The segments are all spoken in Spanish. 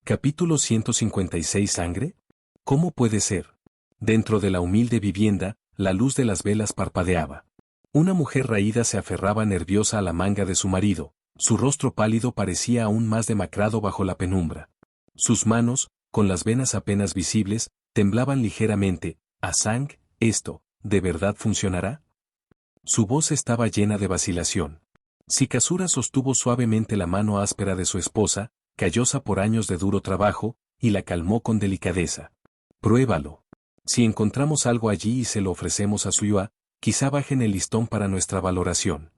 Capítulo 156. ¿Sangre? ¿Cómo puede ser? Dentro de la humilde vivienda, la luz de las velas parpadeaba. Una mujer raída se aferraba nerviosa a la manga de su marido, su rostro pálido parecía aún más demacrado bajo la penumbra. Sus manos, con las venas apenas visibles, temblaban ligeramente. «Asang, ¿esto, de verdad funcionará?» Su voz estaba llena de vacilación. Shikazura sostuvo suavemente la mano áspera de su esposa, callosa por años de duro trabajo, y la calmó con delicadeza. «Pruébalo. Si encontramos algo allí y se lo ofrecemos a Suyua, quizá bajen el listón para nuestra valoración».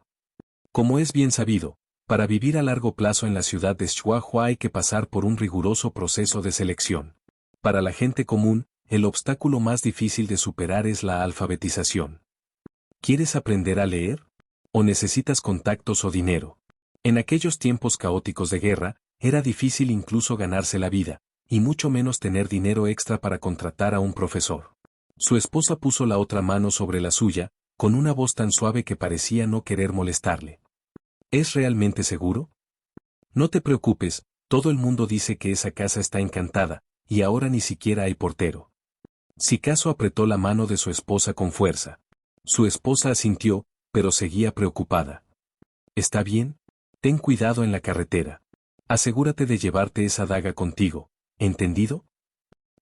Como es bien sabido, para vivir a largo plazo en la ciudad de Shuahua hay que pasar por un riguroso proceso de selección. Para la gente común, el obstáculo más difícil de superar es la alfabetización. ¿Quieres aprender a leer? ¿O necesitas contactos o dinero? En aquellos tiempos caóticos de guerra, era difícil incluso ganarse la vida, y mucho menos tener dinero extra para contratar a un profesor. Su esposa puso la otra mano sobre la suya, con una voz tan suave que parecía no querer molestarle. ¿Es realmente seguro? No te preocupes, todo el mundo dice que esa casa está encantada, y ahora ni siquiera hay portero. Shikazu apretó la mano de su esposa con fuerza. Su esposa asintió, pero seguía preocupada. ¿Está bien? Ten cuidado en la carretera. Asegúrate de llevarte esa daga contigo, ¿entendido?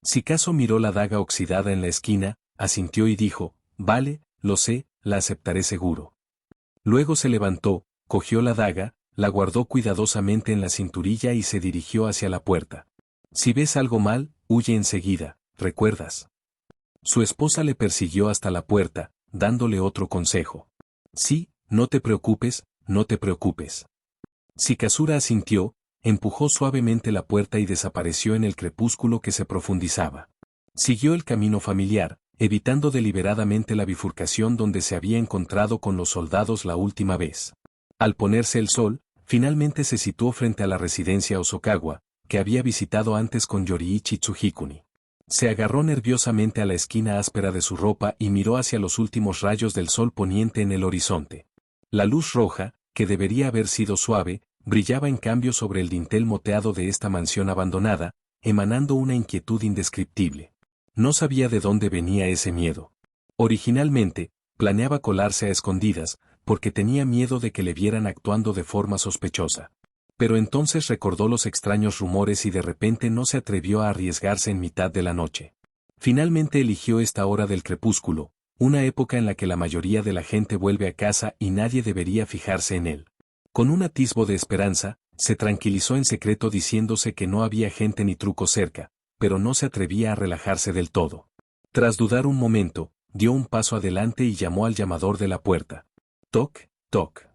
Shikazu miró la daga oxidada en la esquina, asintió y dijo, «Vale, lo sé, la aceptaré seguro». Luego se levantó, cogió la daga, la guardó cuidadosamente en la cinturilla y se dirigió hacia la puerta. «Si ves algo mal, huye enseguida, ¿recuerdas?» Su esposa le persiguió hasta la puerta, dándole otro consejo. «Sí, no te preocupes, no te preocupes». Shikazura asintió, empujó suavemente la puerta y desapareció en el crepúsculo que se profundizaba. Siguió el camino familiar, evitando deliberadamente la bifurcación donde se había encontrado con los soldados la última vez. Al ponerse el sol, finalmente se situó frente a la residencia Osokawa, que había visitado antes con Yoriichi Tsujikuni. Se agarró nerviosamente a la esquina áspera de su ropa y miró hacia los últimos rayos del sol poniente en el horizonte. La luz roja, que debería haber sido suave, brillaba en cambio sobre el dintel moteado de esta mansión abandonada, emanando una inquietud indescriptible. No sabía de dónde venía ese miedo. Originalmente, planeaba colarse a escondidas, porque tenía miedo de que le vieran actuando de forma sospechosa. Pero entonces recordó los extraños rumores y de repente no se atrevió a arriesgarse en mitad de la noche. Finalmente eligió esta hora del crepúsculo, una época en la que la mayoría de la gente vuelve a casa y nadie debería fijarse en él. Con un atisbo de esperanza, se tranquilizó en secreto diciéndose que no había gente ni truco cerca, pero no se atrevía a relajarse del todo. Tras dudar un momento, dio un paso adelante y llamó al llamador de la puerta. Toc, toc.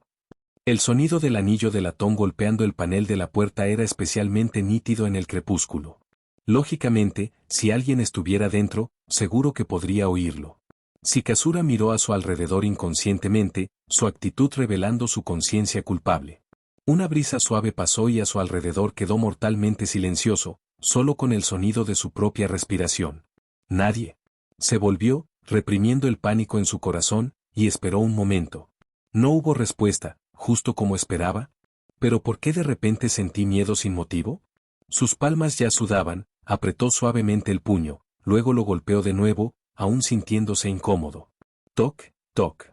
El sonido del anillo de latón golpeando el panel de la puerta era especialmente nítido en el crepúsculo. Lógicamente, si alguien estuviera dentro, seguro que podría oírlo. Shikazura miró a su alrededor inconscientemente, su actitud revelando su conciencia culpable. Una brisa suave pasó y a su alrededor quedó mortalmente silencioso, solo con el sonido de su propia respiración. Nadie. Se volvió, reprimiendo el pánico en su corazón, y esperó un momento. No hubo respuesta, justo como esperaba. ¿Pero por qué de repente sentí miedo sin motivo? Sus palmas ya sudaban, apretó suavemente el puño, luego lo golpeó de nuevo, aún sintiéndose incómodo. Toc, toc.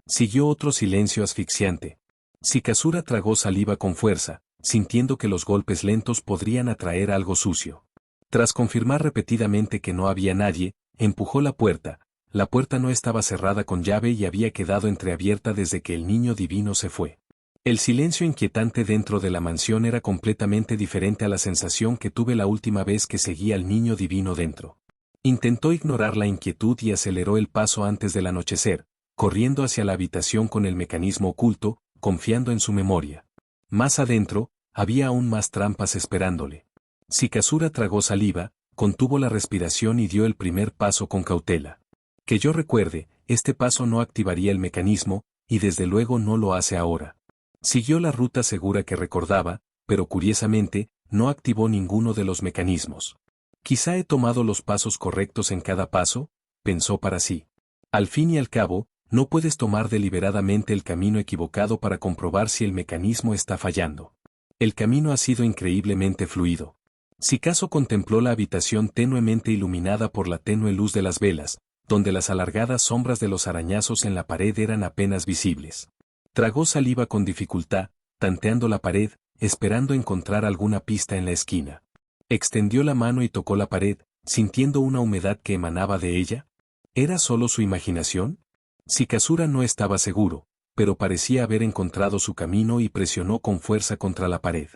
Siguió otro silencio asfixiante. Shikazura tragó saliva con fuerza, sintiendo que los golpes lentos podrían atraer algo sucio. Tras confirmar repetidamente que no había nadie, empujó la puerta. La puerta no estaba cerrada con llave y había quedado entreabierta desde que el niño divino se fue. El silencio inquietante dentro de la mansión era completamente diferente a la sensación que tuve la última vez que seguí al niño divino dentro. Intentó ignorar la inquietud y aceleró el paso antes del anochecer, corriendo hacia la habitación con el mecanismo oculto, confiando en su memoria. Más adentro, había aún más trampas esperándole. Shikazura tragó saliva, contuvo la respiración y dio el primer paso con cautela. Que yo recuerde, este paso no activaría el mecanismo, y desde luego no lo hace ahora. Siguió la ruta segura que recordaba, pero curiosamente, no activó ninguno de los mecanismos. Quizá he tomado los pasos correctos en cada paso, pensó para sí. Al fin y al cabo, no puedes tomar deliberadamente el camino equivocado para comprobar si el mecanismo está fallando. El camino ha sido increíblemente fluido. Sikazo contempló la habitación tenuemente iluminada por la tenue luz de las velas, donde las alargadas sombras de los arañazos en la pared eran apenas visibles. Tragó saliva con dificultad, tanteando la pared, esperando encontrar alguna pista en la esquina. Extendió la mano y tocó la pared, sintiendo una humedad que emanaba de ella. ¿Era solo su imaginación? Sikazura no estaba seguro, pero parecía haber encontrado su camino y presionó con fuerza contra la pared.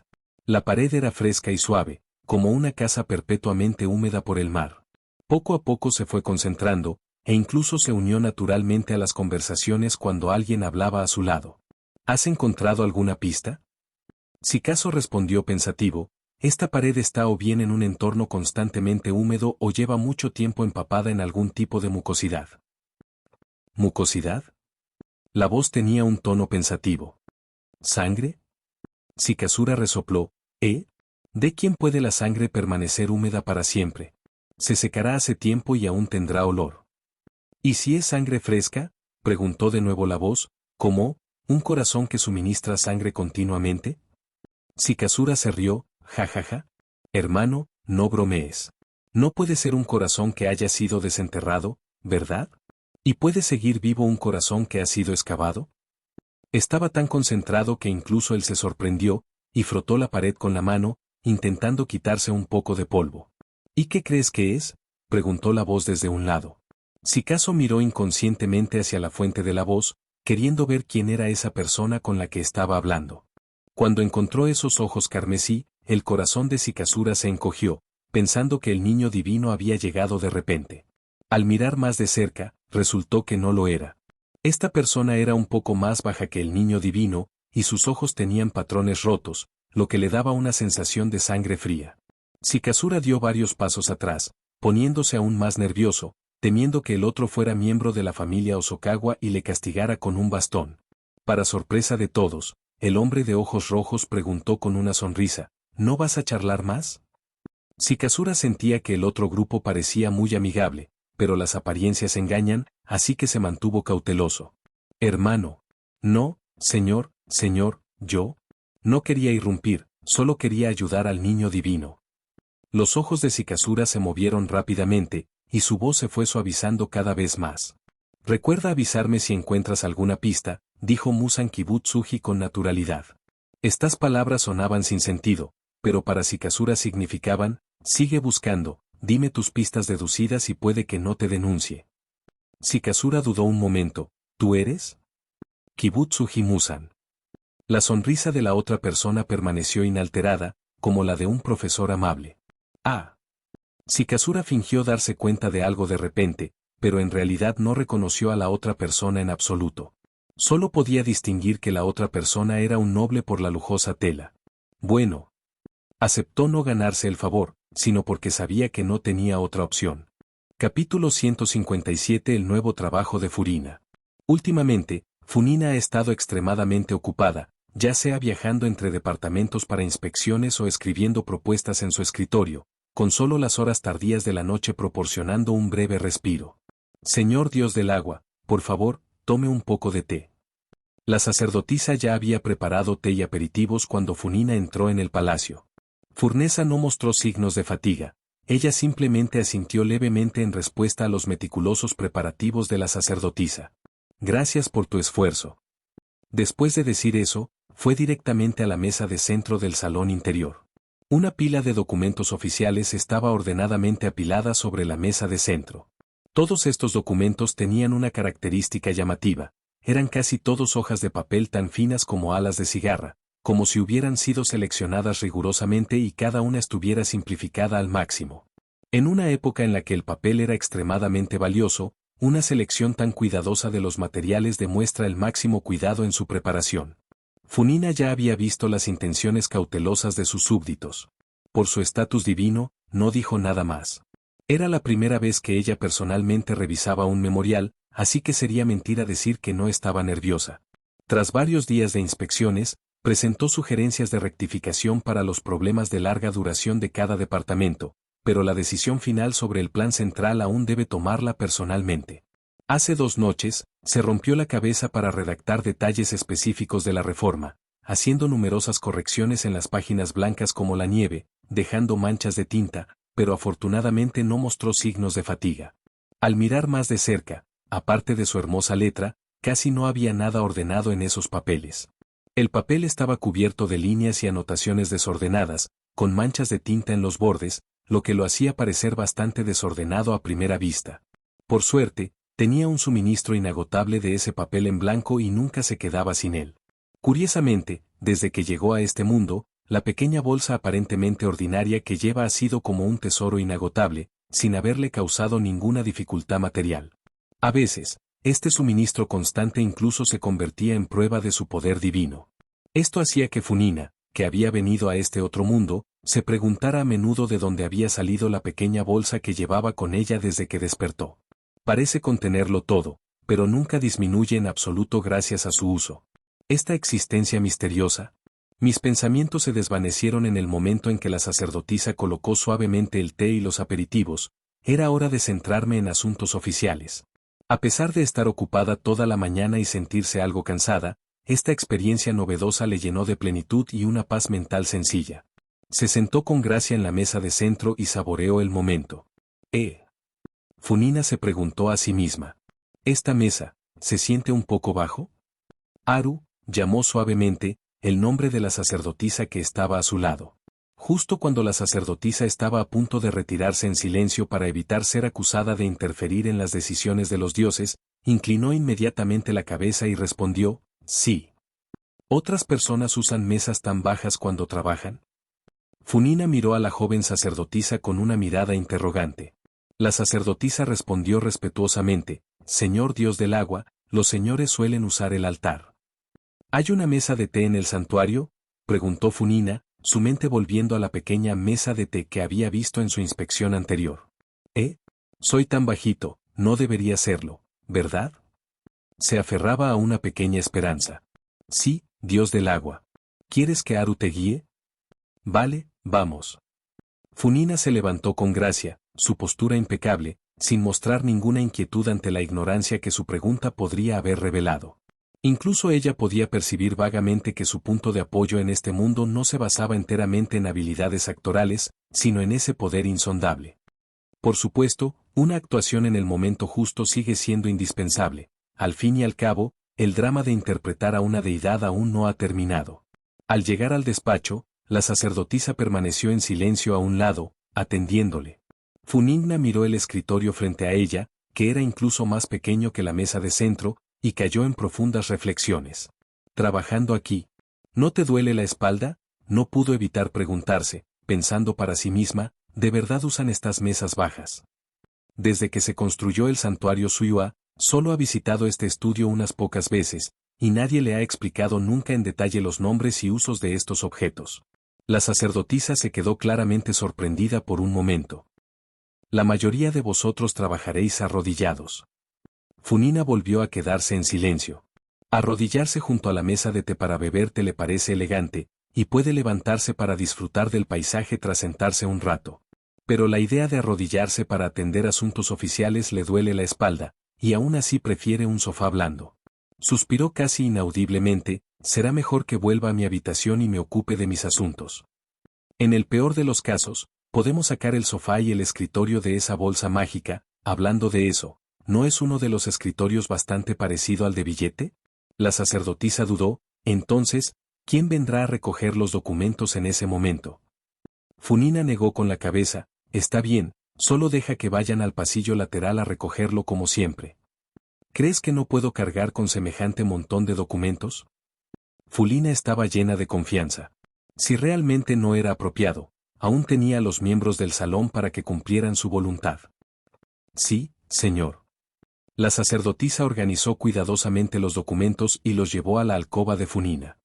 La pared era fresca y suave, como una casa perpetuamente húmeda por el mar. Poco a poco se fue concentrando, e incluso se unió naturalmente a las conversaciones cuando alguien hablaba a su lado. ¿Has encontrado alguna pista? Sikazo respondió pensativo, esta pared está o bien en un entorno constantemente húmedo o lleva mucho tiempo empapada en algún tipo de mucosidad. ¿Mucosidad? La voz tenía un tono pensativo. ¿Sangre? Sikazura resopló, ¿eh? ¿De quién puede la sangre permanecer húmeda para siempre? Se secará hace tiempo y aún tendrá olor. ¿Y si es sangre fresca? Preguntó de nuevo la voz, ¿cómo? ¿Un corazón que suministra sangre continuamente? Sikazura se rió, jajaja. Hermano, no bromees. No puede ser un corazón que haya sido desenterrado, ¿verdad? ¿Y puede seguir vivo un corazón que ha sido excavado? Estaba tan concentrado que incluso él se sorprendió, y frotó la pared con la mano, intentando quitarse un poco de polvo. ¿Y qué crees que es? Preguntó la voz desde un lado. Sikazo miró inconscientemente hacia la fuente de la voz, queriendo ver quién era esa persona con la que estaba hablando. Cuando encontró esos ojos carmesí, el corazón de Sikazura se encogió, pensando que el niño divino había llegado de repente. Al mirar más de cerca, resultó que no lo era. Esta persona era un poco más baja que el niño divino, y sus ojos tenían patrones rotos, lo que le daba una sensación de sangre fría. Sikazura dio varios pasos atrás, poniéndose aún más nervioso, temiendo que el otro fuera miembro de la familia Hosokawa y le castigara con un bastón. Para sorpresa de todos, el hombre de ojos rojos preguntó con una sonrisa, ¿no vas a charlar más? Sikazura sentía que el otro grupo parecía muy amigable, pero las apariencias engañan, así que se mantuvo cauteloso. Hermano. No, señor, yo. No quería irrumpir, solo quería ayudar al niño divino. Los ojos de Sikazura se movieron rápidamente, y su voz se fue suavizando cada vez más. Recuerda avisarme si encuentras alguna pista, dijo Musan Kibutsuji con naturalidad. Estas palabras sonaban sin sentido, pero para Sikazura significaban, sigue buscando, dime tus pistas deducidas y puede que no te denuncie. Sikazura dudó un momento, ¿tú eres? Kibutsuji Musan. La sonrisa de la otra persona permaneció inalterada, como la de un profesor amable. Ah. Sikazura fingió darse cuenta de algo de repente, pero en realidad no reconoció a la otra persona en absoluto. Solo podía distinguir que la otra persona era un noble por la lujosa tela. Bueno. Aceptó no ganarse el favor, sino porque sabía que no tenía otra opción. Capítulo 157. El nuevo trabajo de Furina. Últimamente, Funina ha estado extremadamente ocupada, ya sea viajando entre departamentos para inspecciones o escribiendo propuestas en su escritorio, con solo las horas tardías de la noche proporcionando un breve respiro. Señor Dios del agua, por favor, tome un poco de té. La sacerdotisa ya había preparado té y aperitivos cuando Funina entró en el palacio. Furnesa no mostró signos de fatiga, ella simplemente asintió levemente en respuesta a los meticulosos preparativos de la sacerdotisa. Gracias por tu esfuerzo. Después de decir eso, fue directamente a la mesa de centro del salón interior. Una pila de documentos oficiales estaba ordenadamente apilada sobre la mesa de centro. Todos estos documentos tenían una característica llamativa, eran casi todos hojas de papel tan finas como alas de cigarra, como si hubieran sido seleccionadas rigurosamente y cada una estuviera simplificada al máximo. En una época en la que el papel era extremadamente valioso, una selección tan cuidadosa de los materiales demuestra el máximo cuidado en su preparación. Funina ya había visto las intenciones cautelosas de sus súbditos. Por su estatus divino, no dijo nada más. Era la primera vez que ella personalmente revisaba un memorial, así que sería mentira decir que no estaba nerviosa. Tras varios días de inspecciones, presentó sugerencias de rectificación para los problemas de larga duración de cada departamento, pero la decisión final sobre el plan central aún debe tomarla personalmente. Hace 2 noches, se rompió la cabeza para redactar detalles específicos de la reforma, haciendo numerosas correcciones en las páginas blancas como la nieve, dejando manchas de tinta, pero afortunadamente no mostró signos de fatiga. Al mirar más de cerca, aparte de su hermosa letra, casi no había nada ordenado en esos papeles. El papel estaba cubierto de líneas y anotaciones desordenadas, con manchas de tinta en los bordes, lo que lo hacía parecer bastante desordenado a primera vista. Por suerte, tenía un suministro inagotable de ese papel en blanco y nunca se quedaba sin él. Curiosamente, desde que llegó a este mundo, la pequeña bolsa aparentemente ordinaria que lleva ha sido como un tesoro inagotable, sin haberle causado ninguna dificultad material. A veces, este suministro constante incluso se convertía en prueba de su poder divino. Esto hacía que Funina, que había venido a este otro mundo, se preguntara a menudo de dónde había salido la pequeña bolsa que llevaba con ella desde que despertó. Parece contenerlo todo, pero nunca disminuye en absoluto gracias a su uso. Esta existencia misteriosa. Mis pensamientos se desvanecieron en el momento en que la sacerdotisa colocó suavemente el té y los aperitivos. Era hora de centrarme en asuntos oficiales. A pesar de estar ocupada toda la mañana y sentirse algo cansada, esta experiencia novedosa le llenó de plenitud y una paz mental sencilla. Se sentó con gracia en la mesa de centro y saboreó el momento. Funina se preguntó a sí misma. ¿Esta mesa se siente un poco bajo? Haru llamó suavemente el nombre de la sacerdotisa que estaba a su lado. Justo cuando la sacerdotisa estaba a punto de retirarse en silencio para evitar ser acusada de interferir en las decisiones de los dioses, inclinó inmediatamente la cabeza y respondió, sí. ¿Otras personas usan mesas tan bajas cuando trabajan? Funina miró a la joven sacerdotisa con una mirada interrogante. La sacerdotisa respondió respetuosamente, Señor Dios del agua, los señores suelen usar el altar. ¿Hay una mesa de té en el santuario?, preguntó Funina, su mente volviendo a la pequeña mesa de té que había visto en su inspección anterior. Soy tan bajito, no debería serlo, ¿verdad? Se aferraba a una pequeña esperanza. Sí, Dios del agua. ¿Quieres que Haru te guíe? Vale, vamos. Funina se levantó con gracia, su postura impecable, sin mostrar ninguna inquietud ante la ignorancia que su pregunta podría haber revelado. Incluso ella podía percibir vagamente que su punto de apoyo en este mundo no se basaba enteramente en habilidades actorales, sino en ese poder insondable. Por supuesto, una actuación en el momento justo sigue siendo indispensable. Al fin y al cabo, el drama de interpretar a una deidad aún no ha terminado. Al llegar al despacho, la sacerdotisa permaneció en silencio a un lado, atendiéndole. Funina miró el escritorio frente a ella, que era incluso más pequeño que la mesa de centro, y cayó en profundas reflexiones. ¿Trabajando aquí? ¿No te duele la espalda? No pudo evitar preguntarse, pensando para sí misma, ¿de verdad usan estas mesas bajas? Desde que se construyó el santuario Suiwa, solo ha visitado este estudio unas pocas veces, y nadie le ha explicado nunca en detalle los nombres y usos de estos objetos. La sacerdotisa se quedó claramente sorprendida por un momento. La mayoría de vosotros trabajaréis arrodillados. Funina volvió a quedarse en silencio. Arrodillarse junto a la mesa de té para beber té le parece elegante, y puede levantarse para disfrutar del paisaje tras sentarse un rato. Pero la idea de arrodillarse para atender asuntos oficiales le duele la espalda, y aún así prefiere un sofá blando. Suspiró casi inaudiblemente, será mejor que vuelva a mi habitación y me ocupe de mis asuntos. En el peor de los casos, podemos sacar el sofá y el escritorio de esa bolsa mágica. Hablando de eso, ¿no es uno de los escritorios bastante parecido al de billete? La sacerdotisa dudó. Entonces, ¿quién vendrá a recoger los documentos en ese momento? Funina negó con la cabeza, está bien, solo deja que vayan al pasillo lateral a recogerlo como siempre. ¿Crees que no puedo cargar con semejante montón de documentos? Funina estaba llena de confianza. Si realmente no era apropiado, aún tenía a los miembros del salón para que cumplieran su voluntad. Sí, señor. La sacerdotisa organizó cuidadosamente los documentos y los llevó a la alcoba de Funina.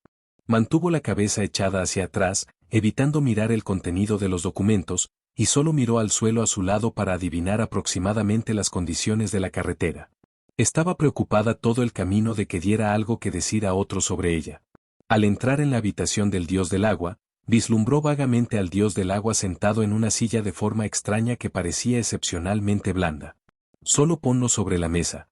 Mantuvo la cabeza echada hacia atrás, evitando mirar el contenido de los documentos, y solo miró al suelo a su lado para adivinar aproximadamente las condiciones de la carretera. Estaba preocupada todo el camino de que diera algo que decir a otro sobre ella. Al entrar en la habitación del dios del agua, vislumbró vagamente al dios del agua sentado en una silla de forma extraña que parecía excepcionalmente blanda. Solo ponlo sobre la mesa.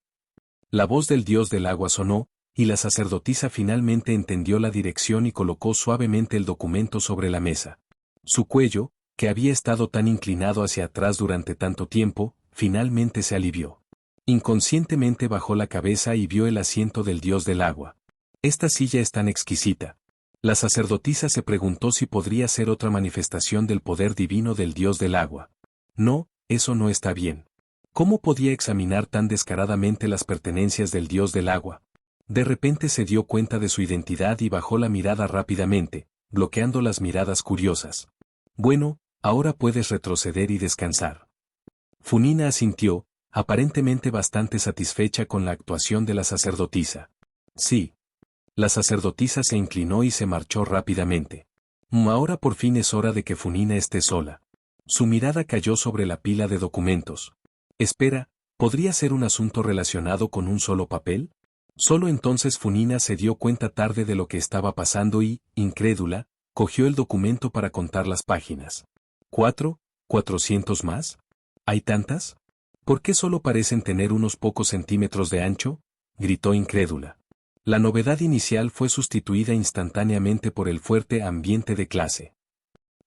La voz del dios del agua sonó, y la sacerdotisa finalmente entendió la dirección y colocó suavemente el documento sobre la mesa. Su cuello, que había estado tan inclinado hacia atrás durante tanto tiempo, finalmente se alivió. Inconscientemente bajó la cabeza y vio el asiento del dios del agua. Esta silla es tan exquisita. La sacerdotisa se preguntó si podría ser otra manifestación del poder divino del dios del agua. No, eso no está bien. ¿Cómo podía examinar tan descaradamente las pertenencias del dios del agua? De repente se dio cuenta de su identidad y bajó la mirada rápidamente, bloqueando las miradas curiosas. Bueno, ahora puedes retroceder y descansar. Funina asintió, aparentemente bastante satisfecha con la actuación de la sacerdotisa. Sí. La sacerdotisa se inclinó y se marchó rápidamente. Ahora por fin es hora de que Funina esté sola. Su mirada cayó sobre la pila de documentos. Espera, ¿podría ser un asunto relacionado con un solo papel? Solo entonces Funina se dio cuenta tarde de lo que estaba pasando y, incrédula, cogió el documento para contar las páginas. ¿400 más? ¿Hay tantas? ¿Por qué solo parecen tener unos pocos centímetros de ancho? Gritó incrédula. La novedad inicial fue sustituida instantáneamente por el fuerte ambiente de clase.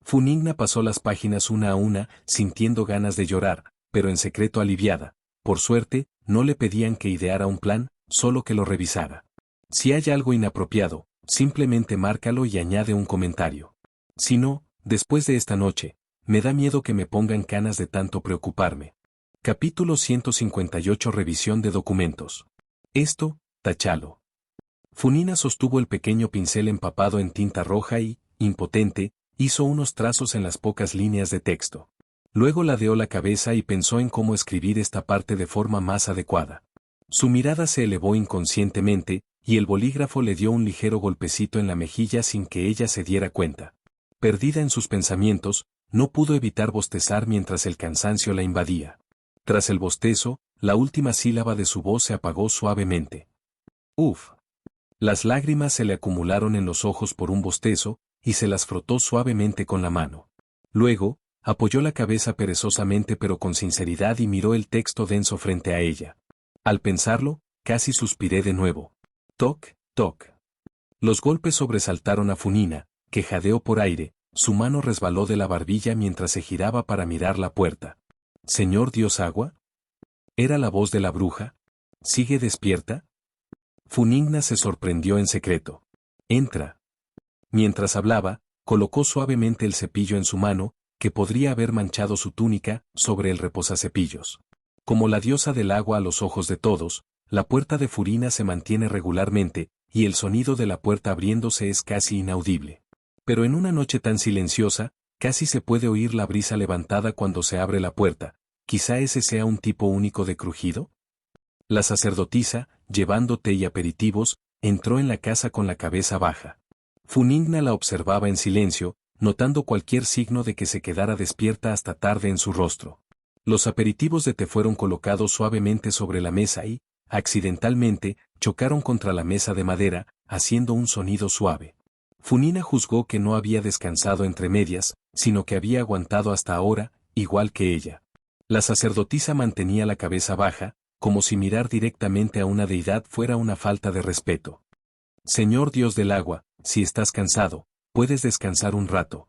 Funina pasó las páginas una a una, sintiendo ganas de llorar, pero en secreto aliviada. Por suerte, no le pedían que ideara un plan, solo que lo revisara. Si hay algo inapropiado, simplemente márcalo y añade un comentario. Si no, después de esta noche, me da miedo que me pongan canas de tanto preocuparme. Capítulo 158 Revisión de documentos. Esto, tachalo. Funina sostuvo el pequeño pincel empapado en tinta roja y, impotente, hizo unos trazos en las pocas líneas de texto. Luego ladeó la cabeza y pensó en cómo escribir esta parte de forma más adecuada. Su mirada se elevó inconscientemente, y el bolígrafo le dio un ligero golpecito en la mejilla sin que ella se diera cuenta. Perdida en sus pensamientos, no pudo evitar bostezar mientras el cansancio la invadía. Tras el bostezo, la última sílaba de su voz se apagó suavemente. Uf. Las lágrimas se le acumularon en los ojos por un bostezo, y se las frotó suavemente con la mano. Luego, apoyó la cabeza perezosamente pero con sinceridad y miró el texto denso frente a ella. Al pensarlo, casi suspiré de nuevo. Toc, toc. Los golpes sobresaltaron a Funina, que jadeó por aire, su mano resbaló de la barbilla mientras se giraba para mirar la puerta. ¿Señor Dios Agua? ¿Era la voz de la bruja? ¿Sigue despierta? Funina se sorprendió en secreto. Entra. Mientras hablaba, colocó suavemente el cepillo en su mano, que podría haber manchado su túnica, sobre el reposacepillos. Como la diosa del agua a los ojos de todos, la puerta de Funina se mantiene regularmente, y el sonido de la puerta abriéndose es casi inaudible. Pero en una noche tan silenciosa, casi se puede oír la brisa levantada cuando se abre la puerta. ¿Quizá ese sea un tipo único de crujido? La sacerdotisa, llevando té y aperitivos, entró en la casa con la cabeza baja. Funina la observaba en silencio, notando cualquier signo de que se quedara despierta hasta tarde en su rostro. Los aperitivos de té fueron colocados suavemente sobre la mesa y, accidentalmente, chocaron contra la mesa de madera, haciendo un sonido suave. Funina juzgó que no había descansado entre medias, sino que había aguantado hasta ahora, igual que ella. La sacerdotisa mantenía la cabeza baja, como si mirar directamente a una deidad fuera una falta de respeto. Señor Dios del agua, si estás cansado, puedes descansar un rato.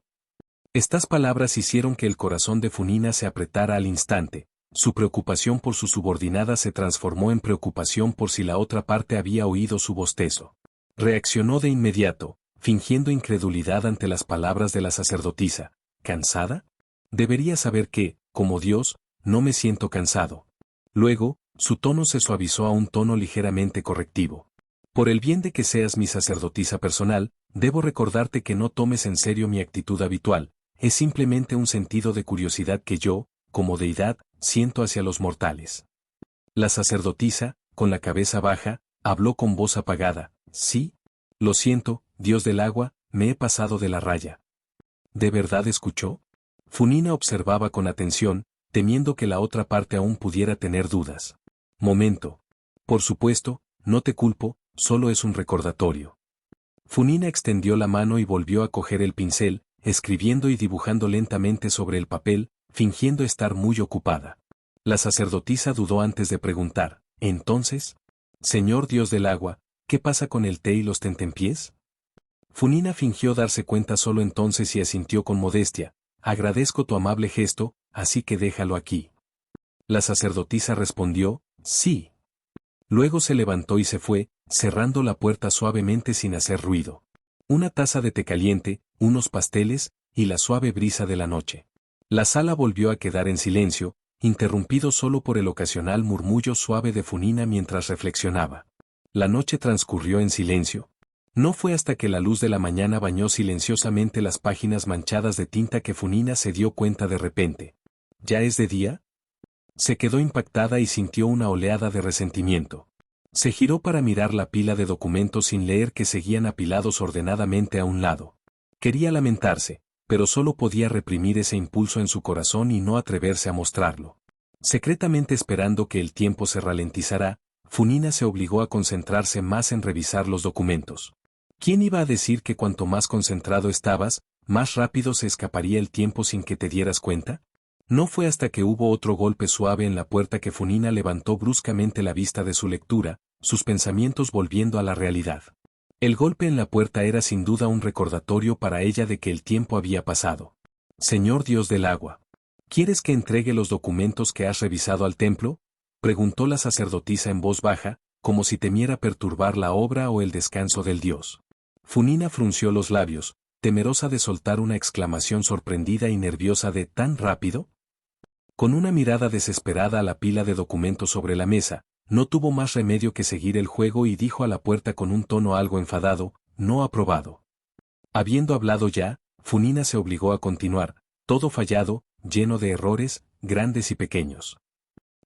Estas palabras hicieron que el corazón de Funina se apretara al instante. Su preocupación por su subordinada se transformó en preocupación por si la otra parte había oído su bostezo. Reaccionó de inmediato, fingiendo incredulidad ante las palabras de la sacerdotisa. ¿Cansada? Debería saber que, como Dios, no me siento cansado. Luego, su tono se suavizó a un tono ligeramente correctivo. Por el bien de que seas mi sacerdotisa personal, debo recordarte que no tomes en serio mi actitud habitual, es simplemente un sentido de curiosidad que yo, como deidad, siento hacia los mortales. La sacerdotisa, con la cabeza baja, habló con voz apagada. Sí, lo siento, Dios del agua, me he pasado de la raya. ¿De verdad escuchó? Funina observaba con atención, temiendo que la otra parte aún pudiera tener dudas. Momento. Por supuesto, no te culpo, solo es un recordatorio. Funina extendió la mano y volvió a coger el pincel, escribiendo y dibujando lentamente sobre el papel, fingiendo estar muy ocupada. La sacerdotisa dudó antes de preguntar, ¿entonces? Señor Dios del agua, ¿qué pasa con el té y los tentempiés? Funina fingió darse cuenta solo entonces y asintió con modestia, agradezco tu amable gesto, así que déjalo aquí. La sacerdotisa respondió, sí. Luego se levantó y se fue, cerrando la puerta suavemente sin hacer ruido. Una taza de té caliente, unos pasteles, y la suave brisa de la noche. La sala volvió a quedar en silencio, interrumpido solo por el ocasional murmullo suave de Funina mientras reflexionaba. La noche transcurrió en silencio. No fue hasta que la luz de la mañana bañó silenciosamente las páginas manchadas de tinta que Funina se dio cuenta de repente. ¿Ya es de día? Se quedó impactada y sintió una oleada de resentimiento. Se giró para mirar la pila de documentos sin leer que seguían apilados ordenadamente a un lado. Quería lamentarse, pero solo podía reprimir ese impulso en su corazón y no atreverse a mostrarlo. Secretamente esperando que el tiempo se ralentizara, Funina se obligó a concentrarse más en revisar los documentos. ¿Quién iba a decir que cuanto más concentrado estabas, más rápido se escaparía el tiempo sin que te dieras cuenta? No fue hasta que hubo otro golpe suave en la puerta que Funina levantó bruscamente la vista de su lectura, sus pensamientos volviendo a la realidad. El golpe en la puerta era sin duda un recordatorio para ella de que el tiempo había pasado. Señor Dios del agua, ¿quieres que entregue los documentos que has revisado al templo? Preguntó la sacerdotisa en voz baja, como si temiera perturbar la obra o el descanso del dios. Funina frunció los labios, temerosa de soltar una exclamación sorprendida y nerviosa de ¿tan rápido? Con una mirada desesperada a la pila de documentos sobre la mesa, no tuvo más remedio que seguir el juego y dijo a la puerta con un tono algo enfadado, no aprobado. Habiendo hablado ya, Funina se obligó a continuar, todo fallado, lleno de errores, grandes y pequeños.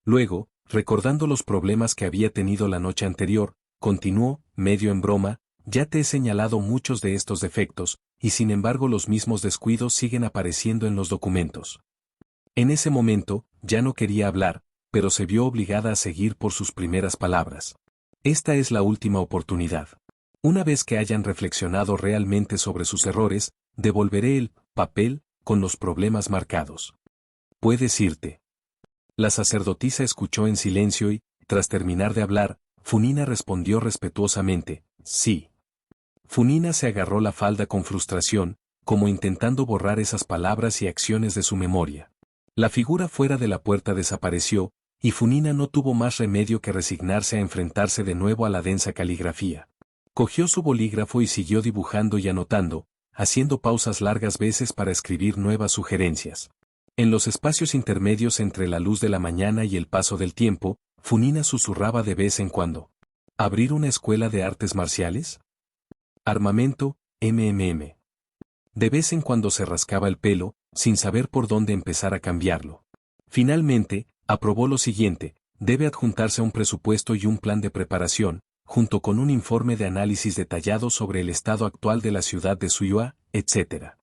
Luego, recordando los problemas que había tenido la noche anterior, continuó, medio en broma, ya te he señalado muchos de estos defectos, y sin embargo los mismos descuidos siguen apareciendo en los documentos. En ese momento, ya no quería hablar, pero se vio obligada a seguir por sus primeras palabras. Esta es la última oportunidad. Una vez que hayan reflexionado realmente sobre sus errores, devolveré el papel con los problemas marcados. Puedes irte. La sacerdotisa escuchó en silencio y, tras terminar de hablar, Funina respondió respetuosamente, sí. Funina se agarró la falda con frustración, como intentando borrar esas palabras y acciones de su memoria. La figura fuera de la puerta desapareció, y Funina no tuvo más remedio que resignarse a enfrentarse de nuevo a la densa caligrafía. Cogió su bolígrafo y siguió dibujando y anotando, haciendo pausas largas veces para escribir nuevas sugerencias. En los espacios intermedios entre la luz de la mañana y el paso del tiempo, Funina susurraba de vez en cuando. ¿Abrir una escuela de artes marciales? Armamento, MMM. De vez en cuando se rascaba el pelo, sin saber por dónde empezar a cambiarlo. Finalmente, aprobó lo siguiente: debe adjuntarse un presupuesto y un plan de preparación, junto con un informe de análisis detallado sobre el estado actual de la ciudad de Suiwa, etc.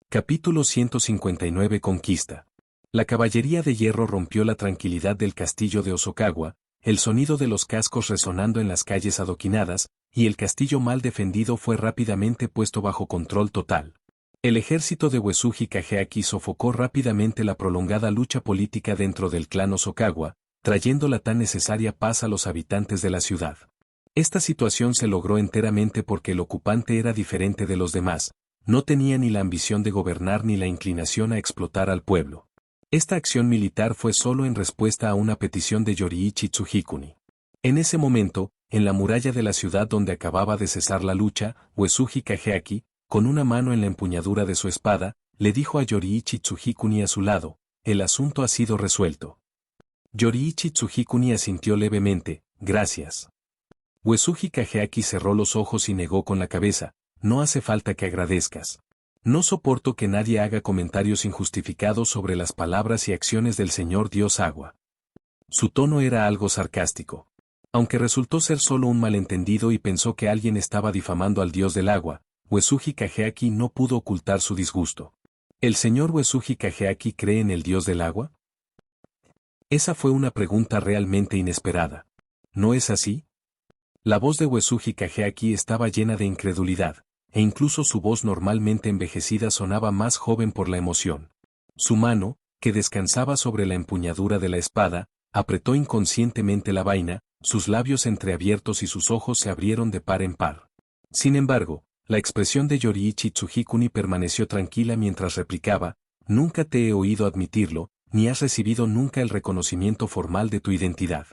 Capítulo 159 Conquista. La caballería de hierro rompió la tranquilidad del castillo de Hosokawa, el sonido de los cascos resonando en las calles adoquinadas, y el castillo mal defendido fue rápidamente puesto bajo control total. El ejército de Uesugi Kageaki sofocó rápidamente la prolongada lucha política dentro del clan Hosokawa, trayendo la tan necesaria paz a los habitantes de la ciudad. Esta situación se logró enteramente porque el ocupante era diferente de los demás, no tenía ni la ambición de gobernar ni la inclinación a explotar al pueblo. Esta acción militar fue solo en respuesta a una petición de Yoriichi Tsujikuni. En ese momento, en la muralla de la ciudad donde acababa de cesar la lucha, Uesugi Kageaki, con una mano en la empuñadura de su espada, le dijo a Yoriichi Tsujikuni a su lado, el asunto ha sido resuelto. Yoriichi Tsujikuni asintió levemente, gracias. Uesugi Kageaki cerró los ojos y negó con la cabeza, no hace falta que agradezcas. No soporto que nadie haga comentarios injustificados sobre las palabras y acciones del señor Dios Agua. Su tono era algo sarcástico. Aunque resultó ser solo un malentendido y pensó que alguien estaba difamando al dios del agua, Uesugi Kageaki no pudo ocultar su disgusto. ¿El señor Uesugi Kageaki cree en el dios del agua? Esa fue una pregunta realmente inesperada. ¿No es así? La voz de Uesugi Kageaki estaba llena de incredulidad, e incluso su voz normalmente envejecida sonaba más joven por la emoción. Su mano, que descansaba sobre la empuñadura de la espada, apretó inconscientemente la vaina, sus labios entreabiertos y sus ojos se abrieron de par en par. Sin embargo, la expresión de Yoriichi Tsujikuni permaneció tranquila mientras replicaba, Nunca te he oído admitirlo, ni has recibido nunca el reconocimiento formal de tu identidad.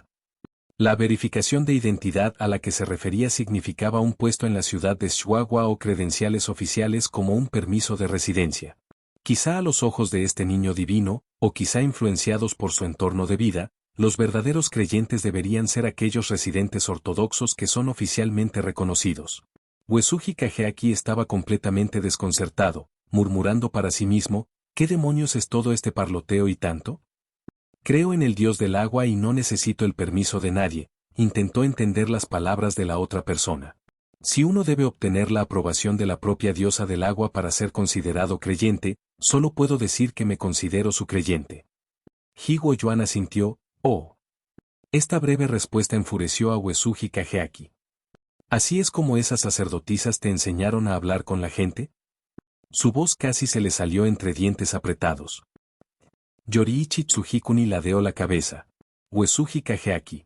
La verificación de identidad a la que se refería significaba un puesto en la ciudad de Chihuahua o credenciales oficiales como un permiso de residencia. Quizá a los ojos de este niño divino, o quizá influenciados por su entorno de vida, los verdaderos creyentes deberían ser aquellos residentes ortodoxos que son oficialmente reconocidos. Uesugi Kageaki estaba completamente desconcertado, murmurando para sí mismo, ¿qué demonios es todo este parloteo y tanto? Creo en el Dios del agua y no necesito el permiso de nadie, intentó entender las palabras de la otra persona. Si uno debe obtener la aprobación de la propia diosa del agua para ser considerado creyente, solo puedo decir que me considero su creyente. Higo Yuan asintió, oh. Esta breve respuesta enfureció a Uesugi Kageaki. ¿Así es como esas sacerdotisas te enseñaron a hablar con la gente? Su voz casi se le salió entre dientes apretados. Yoriichi Tsujikuni ladeó la cabeza. Uesugi Kageaki.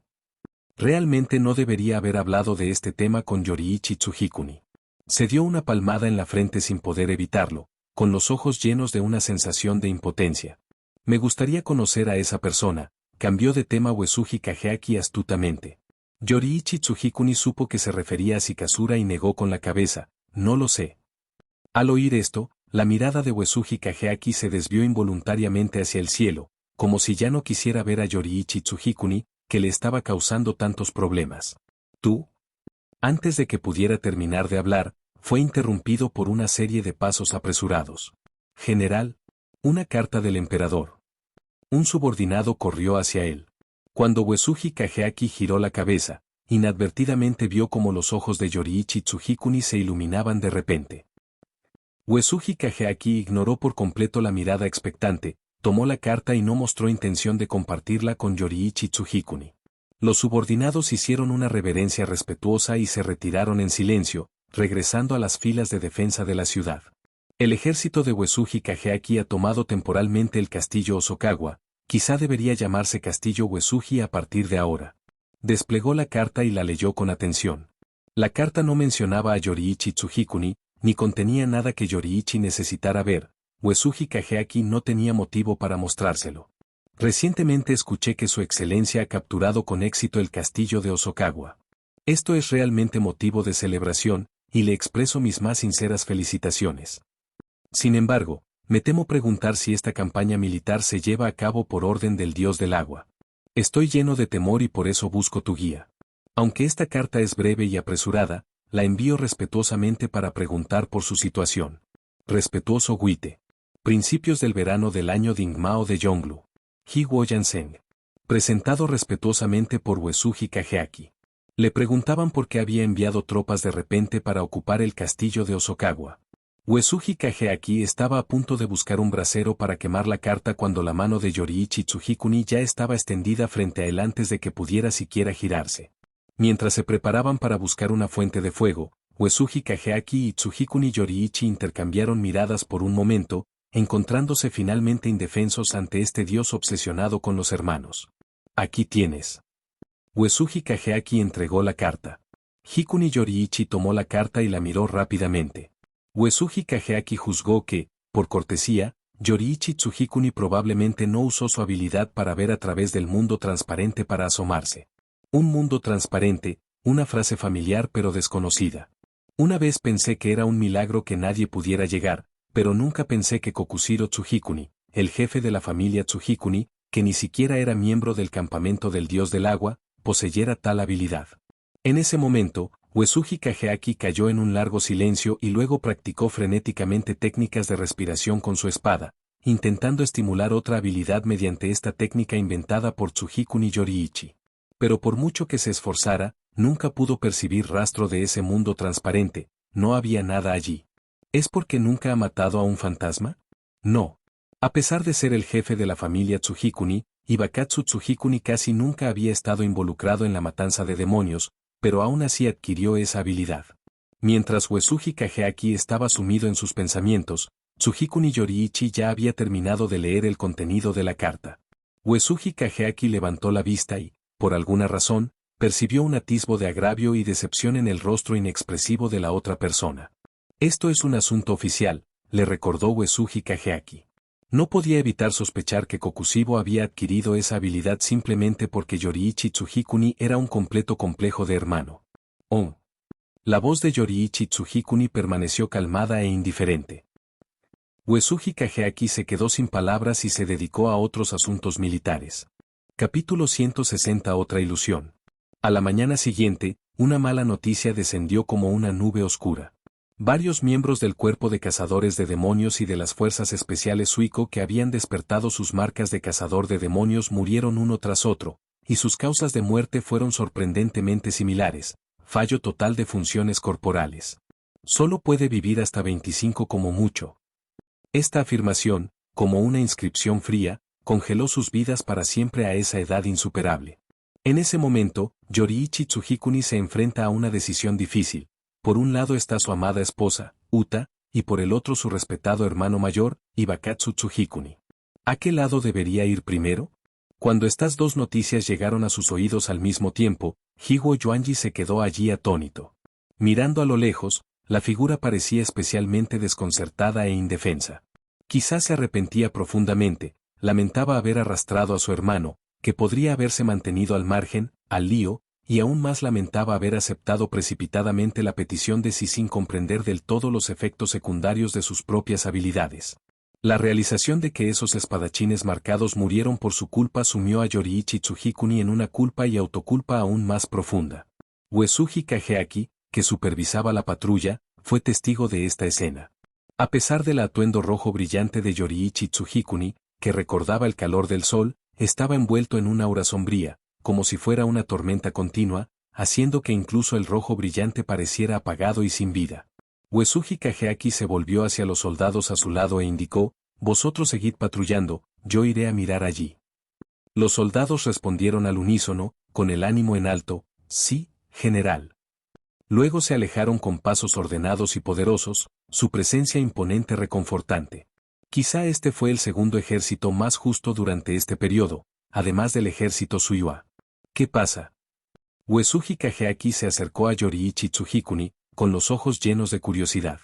Realmente no debería haber hablado de este tema con Yoriichi Tsujikuni. Se dio una palmada en la frente sin poder evitarlo, con los ojos llenos de una sensación de impotencia. Me gustaría conocer a esa persona, cambió de tema Uesugi Kageaki astutamente. Yoriichi Tsujikuni supo que se refería a Shikazura y negó con la cabeza, no lo sé. Al oír esto, la mirada de Uesugi Kageaki se desvió involuntariamente hacia el cielo, como si ya no quisiera ver a Yoriichi Tsujikuni, que le estaba causando tantos problemas. ¿Tú? Antes de que pudiera terminar de hablar, fue interrumpido por una serie de pasos apresurados. General, una carta del emperador. Un subordinado corrió hacia él. Cuando Uesugi Kageaki giró la cabeza, inadvertidamente vio como los ojos de Yoriichi Tsujikuni se iluminaban de repente. Uesugi Kageaki ignoró por completo la mirada expectante, tomó la carta y no mostró intención de compartirla con Yoriichi Tsujikuni. Los subordinados hicieron una reverencia respetuosa y se retiraron en silencio, regresando a las filas de defensa de la ciudad. El ejército de Uesugi Kageaki ha tomado temporalmente el castillo Osokawa, quizá debería llamarse castillo Uesugi a partir de ahora. Desplegó la carta y la leyó con atención. La carta no mencionaba a Yoriichi Tsujikuni, ni contenía nada que Yoriichi necesitara ver. Uesugi Kageaki no tenía motivo para mostrárselo. Recientemente escuché que su excelencia ha capturado con éxito el castillo de Osokawa. Esto es realmente motivo de celebración, y le expreso mis más sinceras felicitaciones. Sin embargo, me temo preguntar si esta campaña militar se lleva a cabo por orden del dios del agua. Estoy lleno de temor y por eso busco tu guía. Aunque esta carta es breve y apresurada, la envío respetuosamente para preguntar por su situación. Respetuoso Wite. Principios del verano del año Dingmao de Yonglu. Hiwo Yanseng. Presentado respetuosamente por Uesugi Kageaki. Le preguntaban por qué había enviado tropas de repente para ocupar el castillo de Osokawa. Uesugi Kageaki estaba a punto de buscar un brasero para quemar la carta cuando la mano de Yoriichi Tsujikuni ya estaba extendida frente a él antes de que pudiera siquiera girarse. Mientras se preparaban para buscar una fuente de fuego, Uesugi Kageaki y Tsujikuni Yoriichi intercambiaron miradas por un momento, encontrándose finalmente indefensos ante este dios obsesionado con los hermanos. Aquí tienes. Uesugi Kageaki entregó la carta. Hikuni Yoriichi tomó la carta y la miró rápidamente. Uesugi Kageaki juzgó que, por cortesía, Yoriichi Tsujikuni probablemente no usó su habilidad para ver a través del mundo transparente para asomarse. Un mundo transparente, una frase familiar pero desconocida. Una vez pensé que era un milagro que nadie pudiera llegar, pero nunca pensé que Kokushiro Tsujikuni, el jefe de la familia Tsujikuni, que ni siquiera era miembro del campamento del dios del agua, poseyera tal habilidad. En ese momento, Uesugi Kageaki cayó en un largo silencio y luego practicó frenéticamente técnicas de respiración con su espada, intentando estimular otra habilidad mediante esta técnica inventada por Tsujikuni Yoriichi. Pero por mucho que se esforzara, nunca pudo percibir rastro de ese mundo transparente, no había nada allí. ¿Es porque nunca ha matado a un fantasma? No. A pesar de ser el jefe de la familia Tsujikuni, Ibakatsu Tsujikuni casi nunca había estado involucrado en la matanza de demonios, pero aún así adquirió esa habilidad. Mientras Uesugi Kageaki estaba sumido en sus pensamientos, Tsujikuni Yoriichi ya había terminado de leer el contenido de la carta. Uesugi Kageaki levantó la vista y, por alguna razón, percibió un atisbo de agravio y decepción en el rostro inexpresivo de la otra persona. Esto es un asunto oficial, le recordó Uesugi Kageaki. No podía evitar sospechar que Kokushibo había adquirido esa habilidad simplemente porque Yoriichi Tsujikuni era un completo complejo de hermano. Oh. La voz de Yoriichi Tsujikuni permaneció calmada e indiferente. Uesugi Kageaki se quedó sin palabras y se dedicó a otros asuntos militares. Capítulo 160. Otra ilusión. A la mañana siguiente, una mala noticia descendió como una nube oscura. Varios miembros del cuerpo de cazadores de demonios y de las fuerzas especiales Suiko que habían despertado sus marcas de cazador de demonios murieron uno tras otro, y sus causas de muerte fueron sorprendentemente similares: fallo total de funciones corporales. Solo puede vivir hasta 25 como mucho. Esta afirmación, como una inscripción fría, congeló sus vidas para siempre a esa edad insuperable. En ese momento, Yoriichi Tsujikuni se enfrenta a una decisión difícil. Por un lado está su amada esposa, Uta, y por el otro su respetado hermano mayor, Ibakatsu Tsujikuni. ¿A qué lado debería ir primero? Cuando estas dos noticias llegaron a sus oídos al mismo tiempo, Higuo Yuanji se quedó allí atónito. Mirando a lo lejos, la figura parecía especialmente desconcertada e indefensa. Quizás se arrepentía profundamente, lamentaba haber arrastrado a su hermano, que podría haberse mantenido al margen, al lío, y aún más lamentaba haber aceptado precipitadamente la petición de sí sin comprender del todo los efectos secundarios de sus propias habilidades. La realización de que esos espadachines marcados murieron por su culpa sumió a Yoriichi Tsujikuni en una culpa y autoculpa aún más profunda. Uesugi Kageaki, que supervisaba la patrulla, fue testigo de esta escena. A pesar del atuendo rojo brillante de Yoriichi Tsujikuni, que recordaba el calor del sol, estaba envuelto en una aura sombría, como si fuera una tormenta continua, haciendo que incluso el rojo brillante pareciera apagado y sin vida. Uesugi Kageaki se volvió hacia los soldados a su lado e indicó: «Vosotros seguid patrullando, yo iré a mirar allí». Los soldados respondieron al unísono, con el ánimo en alto: «Sí, general». Luego se alejaron con pasos ordenados y poderosos, su presencia imponente reconfortante. Quizá este fue el segundo ejército más justo durante este periodo, además del ejército Suiwa. ¿Qué pasa? Uesugi Kageaki se acercó a Yoriichi Tsujikuni, con los ojos llenos de curiosidad.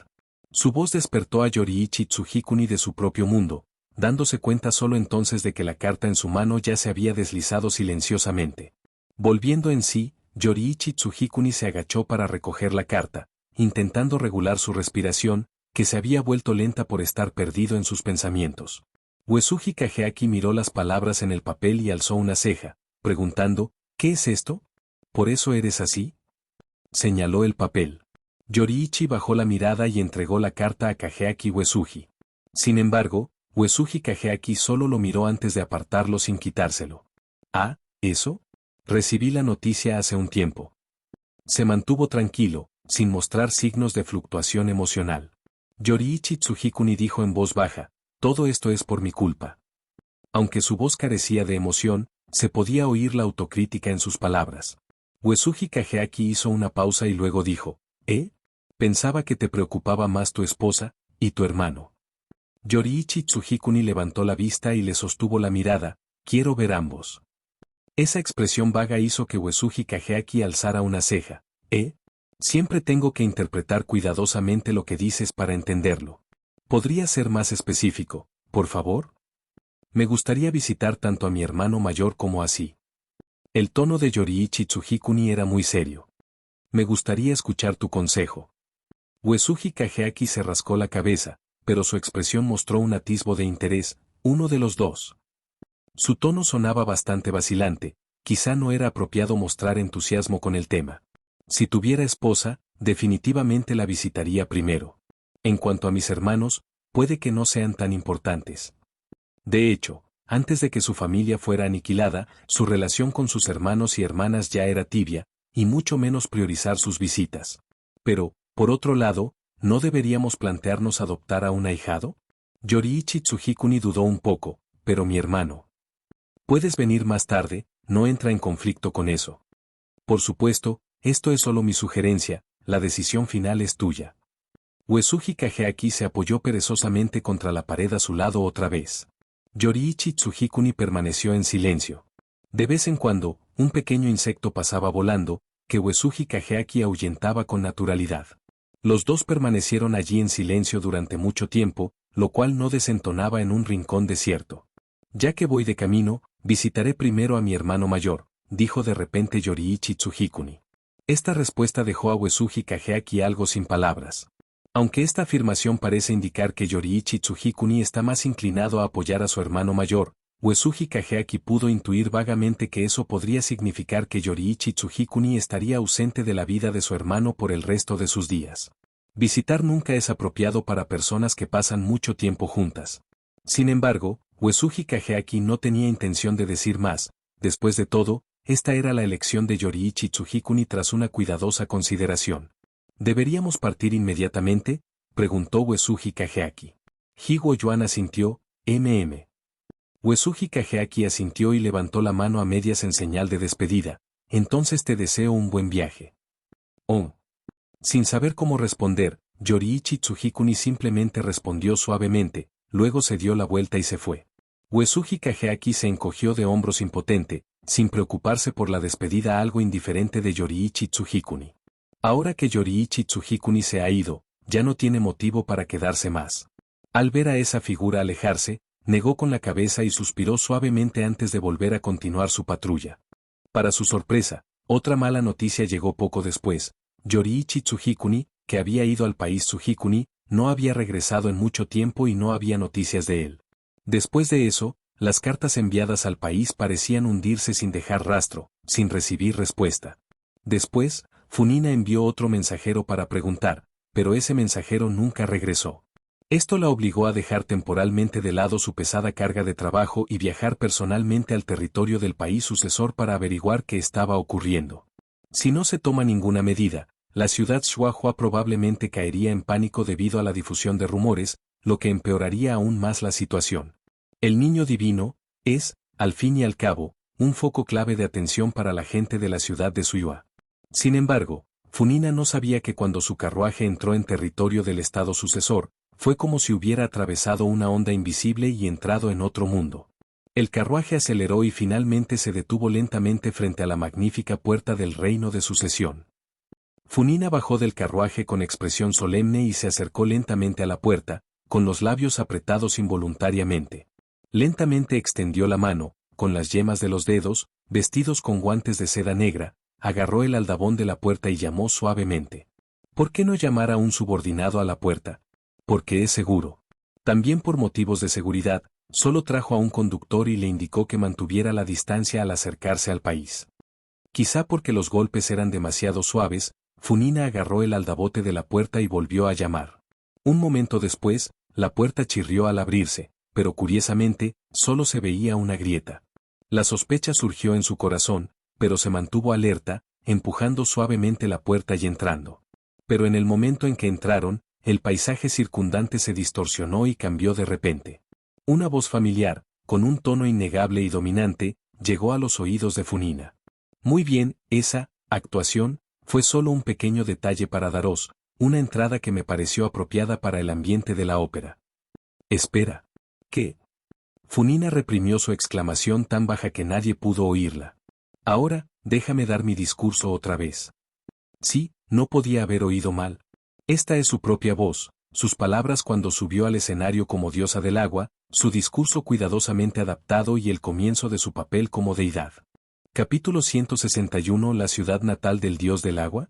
Su voz despertó a Yoriichi Tsujikuni de su propio mundo, dándose cuenta solo entonces de que la carta en su mano ya se había deslizado silenciosamente. Volviendo en sí, Yoriichi Tsujikuni se agachó para recoger la carta, intentando regular su respiración, que se había vuelto lenta por estar perdido en sus pensamientos. Uesugi Kageaki miró las palabras en el papel y alzó una ceja, preguntando: «¿Qué es esto? ¿Por eso eres así?». Señaló el papel. Yoriichi bajó la mirada y entregó la carta a Kageaki Uesugi. Sin embargo, Uesugi Kageaki solo lo miró antes de apartarlo sin quitárselo. «¿Ah, eso? Recibí la noticia hace un tiempo». Se mantuvo tranquilo, sin mostrar signos de fluctuación emocional. Yoriichi Tsujikuni dijo en voz baja: «Todo esto es por mi culpa». Aunque su voz carecía de emoción, se podía oír la autocrítica en sus palabras. Uesugi Kageaki hizo una pausa y luego dijo: Pensaba que te preocupaba más tu esposa y tu hermano. Yoriichi Tsujikuni levantó la vista y le sostuvo la mirada: «Quiero ver ambos». Esa expresión vaga hizo que Uesugi Kageaki alzara una ceja. Siempre tengo que interpretar cuidadosamente lo que dices para entenderlo. ¿Podría ser más específico, por favor? Me gustaría visitar tanto a mi hermano mayor como a sí. El tono de Yoriichi Tsujikuni era muy serio. Me gustaría escuchar tu consejo. Uesugi Kageaki se rascó la cabeza, pero su expresión mostró un atisbo de interés: uno de los dos. Su tono sonaba bastante vacilante, quizá no era apropiado mostrar entusiasmo con el tema. Si tuviera esposa, definitivamente la visitaría primero. En cuanto a mis hermanos, puede que no sean tan importantes. De hecho, antes de que su familia fuera aniquilada, su relación con sus hermanos y hermanas ya era tibia, y mucho menos priorizar sus visitas. Pero, por otro lado, ¿no deberíamos plantearnos adoptar a un ahijado? Yoriichi Tsujikuni dudó un poco: «Pero mi hermano. Puedes venir más tarde, no entra en conflicto con eso». «Por supuesto, esto es solo mi sugerencia, la decisión final es tuya». Uesugi Kageaki se apoyó perezosamente contra la pared a su lado otra vez. Yoriichi Tsujikuni permaneció en silencio. De vez en cuando, un pequeño insecto pasaba volando, que Uesugi Kageaki ahuyentaba con naturalidad. Los dos permanecieron allí en silencio durante mucho tiempo, lo cual no desentonaba en un rincón desierto. Ya que voy de camino, visitaré primero a mi hermano mayor, dijo de repente Yoriichi Tsujikuni. Esta respuesta dejó a Uesugi Kageaki algo sin palabras. Aunque esta afirmación parece indicar que Yoriichi Tsujikuni está más inclinado a apoyar a su hermano mayor, Uesugi Kageaki pudo intuir vagamente que eso podría significar que Yoriichi Tsujikuni estaría ausente de la vida de su hermano por el resto de sus días. Visitar nunca es apropiado para personas que pasan mucho tiempo juntas. Sin embargo, Uesugi Kageaki no tenía intención de decir más. Después de todo, esta era la elección de Yoriichi Tsujikuni tras una cuidadosa consideración. ¿Deberíamos partir inmediatamente?, preguntó Uesugi Kageaki. Higo Yuan asintió, Uesugi Kageaki asintió y levantó la mano a medias en señal de despedida. Entonces te deseo un buen viaje. Oh. Sin saber cómo responder, Yoriichi Tsujikuni simplemente respondió suavemente, luego se dio la vuelta y se fue. Uesugi Kageaki se encogió de hombros impotente, sin preocuparse por la despedida algo indiferente de Yoriichi Tsujikuni. Ahora que Yoriichi Tsujikuni se ha ido, ya no tiene motivo para quedarse más. Al ver a esa figura alejarse, negó con la cabeza y suspiró suavemente antes de volver a continuar su patrulla. Para su sorpresa, otra mala noticia llegó poco después. Yoriichi Tsujikuni, que había ido al país Tsujikuni, no había regresado en mucho tiempo y no había noticias de él. Después de eso, las cartas enviadas al país parecían hundirse sin dejar rastro, sin recibir respuesta. Después, Funina envió otro mensajero para preguntar, pero ese mensajero nunca regresó. Esto la obligó a dejar temporalmente de lado su pesada carga de trabajo y viajar personalmente al territorio del país sucesor para averiguar qué estaba ocurriendo. Si no se toma ninguna medida, la ciudad Xuanhua probablemente caería en pánico debido a la difusión de rumores, lo que empeoraría aún más la situación. El niño divino es, al fin y al cabo, un foco clave de atención para la gente de la ciudad de Suiyue. Sin embargo, Funina no sabía que cuando su carruaje entró en territorio del estado sucesor, fue como si hubiera atravesado una onda invisible y entrado en otro mundo. El carruaje aceleró y finalmente se detuvo lentamente frente a la magnífica puerta del reino de sucesión. Funina bajó del carruaje con expresión solemne y se acercó lentamente a la puerta, con los labios apretados involuntariamente. Lentamente extendió la mano, con las yemas de los dedos, vestidos con guantes de seda negra, agarró el aldabón de la puerta y llamó suavemente. ¿Por qué no llamar a un subordinado a la puerta? Porque es seguro. También por motivos de seguridad, solo trajo a un conductor y le indicó que mantuviera la distancia al acercarse al país. Quizá porque los golpes eran demasiado suaves, Funina agarró el aldabote de la puerta y volvió a llamar. Un momento después, la puerta chirrió al abrirse, pero curiosamente, solo se veía una grieta. La sospecha surgió en su corazón, pero se mantuvo alerta, empujando suavemente la puerta y entrando. Pero en el momento en que entraron, el paisaje circundante se distorsionó y cambió de repente. Una voz familiar, con un tono innegable y dominante, llegó a los oídos de Funina. Muy bien, esa actuación fue solo un pequeño detalle para daros, una entrada que me pareció apropiada para el ambiente de la ópera. Espera. ¿Qué? Funina reprimió su exclamación tan baja que nadie pudo oírla. Ahora, déjame dar mi discurso otra vez. Sí, no podía haber oído mal. Esta es su propia voz, sus palabras cuando subió al escenario como diosa del agua, su discurso cuidadosamente adaptado y el comienzo de su papel como deidad. Capítulo 161. La ciudad natal del dios del agua.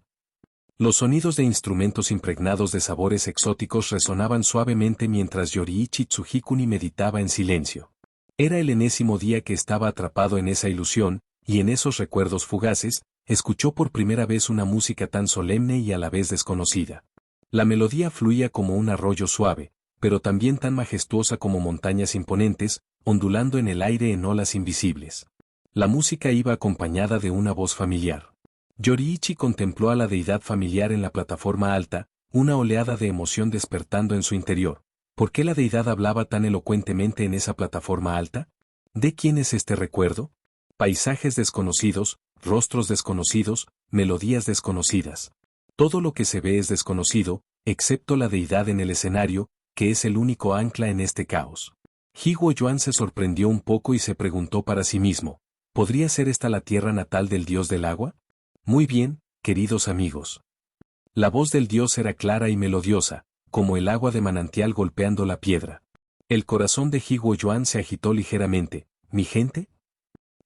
Los sonidos de instrumentos impregnados de sabores exóticos resonaban suavemente mientras Yoriichi Tsujikuni meditaba en silencio. Era el enésimo día que estaba atrapado en esa ilusión, y en esos recuerdos fugaces, escuchó por primera vez una música tan solemne y a la vez desconocida. La melodía fluía como un arroyo suave, pero también tan majestuosa como montañas imponentes, ondulando en el aire en olas invisibles. La música iba acompañada de una voz familiar. Yoriichi contempló a la deidad familiar en la plataforma alta, una oleada de emoción despertando en su interior. ¿Por qué la deidad hablaba tan elocuentemente en esa plataforma alta? ¿De quién es este recuerdo? Paisajes desconocidos, rostros desconocidos, melodías desconocidas. Todo lo que se ve es desconocido, excepto la deidad en el escenario, que es el único ancla en este caos. Higo Yuan se sorprendió un poco y se preguntó para sí mismo, ¿podría ser esta la tierra natal del dios del agua? Muy bien, queridos amigos. La voz del dios era clara y melodiosa, como el agua de manantial golpeando la piedra. El corazón de Higuo Yuan se agitó ligeramente. ¿Mi gente?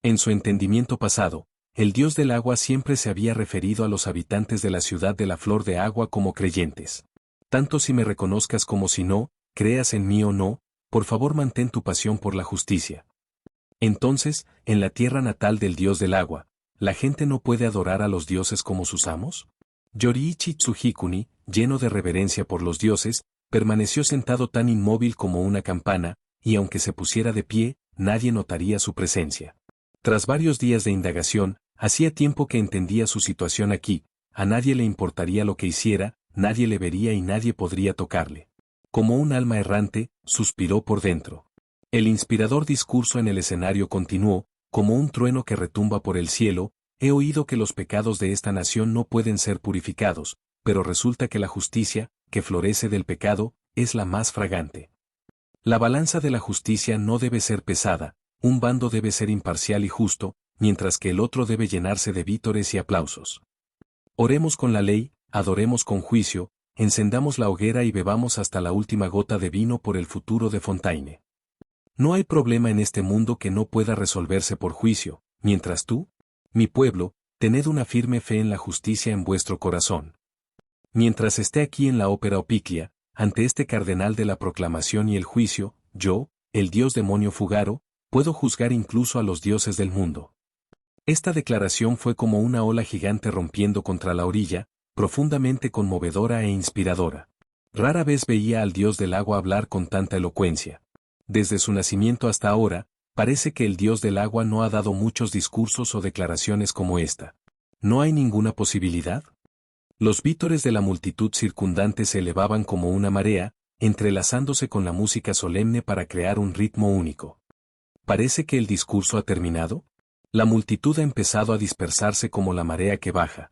En su entendimiento pasado, el dios del agua siempre se había referido a los habitantes de la ciudad de la flor de agua como creyentes. Tanto si me reconozcas como si no, creas en mí o no, por favor mantén tu pasión por la justicia. Entonces, en la tierra natal del dios del agua, ¿la gente no puede adorar a los dioses como sus amos? Yoriichi Tsujikuni, lleno de reverencia por los dioses, permaneció sentado tan inmóvil como una campana, y aunque se pusiera de pie, nadie notaría su presencia. Tras varios días de indagación, hacía tiempo que entendía su situación aquí, a nadie le importaría lo que hiciera, nadie le vería y nadie podría tocarle. Como un alma errante, suspiró por dentro. El inspirador discurso en el escenario continuó, como un trueno que retumba por el cielo. He oído que los pecados de esta nación no pueden ser purificados, pero resulta que la justicia, que florece del pecado, es la más fragante. La balanza de la justicia no debe ser pesada, un bando debe ser imparcial y justo, mientras que el otro debe llenarse de vítores y aplausos. Oremos con la ley, adoremos con juicio, encendamos la hoguera y bebamos hasta la última gota de vino por el futuro de Fontaine. No hay problema en este mundo que no pueda resolverse por juicio, mientras tú, mi pueblo, tened una firme fe en la justicia en vuestro corazón. Mientras esté aquí en la ópera Opiclia, ante este cardenal de la proclamación y el juicio, yo, el dios demonio Fugaro, puedo juzgar incluso a los dioses del mundo. Esta declaración fue como una ola gigante rompiendo contra la orilla, profundamente conmovedora e inspiradora. Rara vez veía al dios del agua hablar con tanta elocuencia. Desde su nacimiento hasta ahora, parece que el dios del agua no ha dado muchos discursos o declaraciones como esta. ¿No hay ninguna posibilidad? Los vítores de la multitud circundante se elevaban como una marea, entrelazándose con la música solemne para crear un ritmo único. ¿Parece que el discurso ha terminado? La multitud ha empezado a dispersarse como la marea que baja.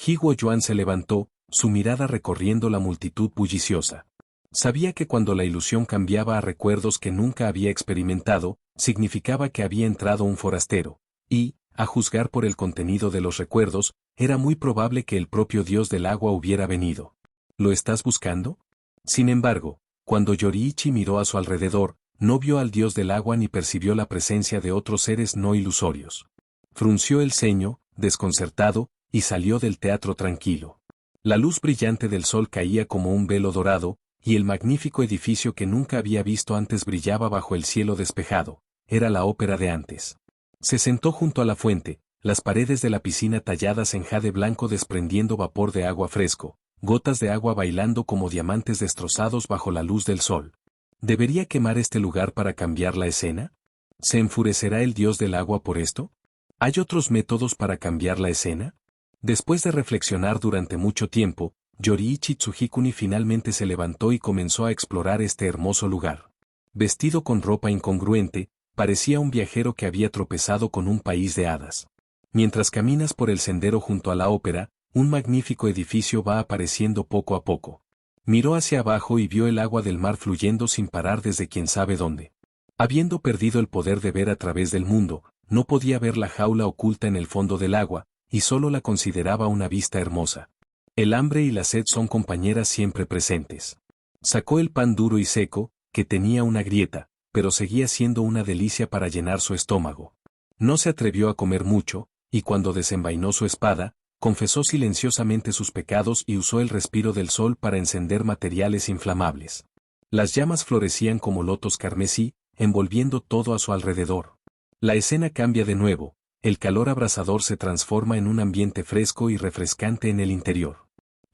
Higuo Yuan se levantó, su mirada recorriendo la multitud bulliciosa. Sabía que cuando la ilusión cambiaba a recuerdos que nunca había experimentado, significaba que había entrado un forastero, y, a juzgar por el contenido de los recuerdos, era muy probable que el propio dios del agua hubiera venido. ¿Lo estás buscando? Sin embargo, cuando Yoriichi miró a su alrededor, no vio al dios del agua ni percibió la presencia de otros seres no ilusorios. Frunció el ceño, desconcertado, y salió del teatro tranquilo. La luz brillante del sol caía como un velo dorado, y el magnífico edificio que nunca había visto antes brillaba bajo el cielo despejado. Era la ópera de antes. Se sentó junto a la fuente, las paredes de la piscina talladas en jade blanco desprendiendo vapor de agua fresco, gotas de agua bailando como diamantes destrozados bajo la luz del sol. ¿Debería quemar este lugar para cambiar la escena? ¿Se enfurecerá el dios del agua por esto? ¿Hay otros métodos para cambiar la escena? Después de reflexionar durante mucho tiempo, Yoriichi Tsujikuni finalmente se levantó y comenzó a explorar este hermoso lugar. Vestido con ropa incongruente, parecía un viajero que había tropezado con un país de hadas. Mientras caminas por el sendero junto a la ópera, un magnífico edificio va apareciendo poco a poco. Miró hacia abajo y vio el agua del mar fluyendo sin parar desde quién sabe dónde. Habiendo perdido el poder de ver a través del mundo, no podía ver la jaula oculta en el fondo del agua, y solo la consideraba una vista hermosa. El hambre y la sed son compañeras siempre presentes. Sacó el pan duro y seco, que tenía una grieta, pero seguía siendo una delicia para llenar su estómago. No se atrevió a comer mucho, y cuando desenvainó su espada, confesó silenciosamente sus pecados y usó el respiro del sol para encender materiales inflamables. Las llamas florecían como lotos carmesí, envolviendo todo a su alrededor. La escena cambia de nuevo, el calor abrasador se transforma en un ambiente fresco y refrescante en el interior.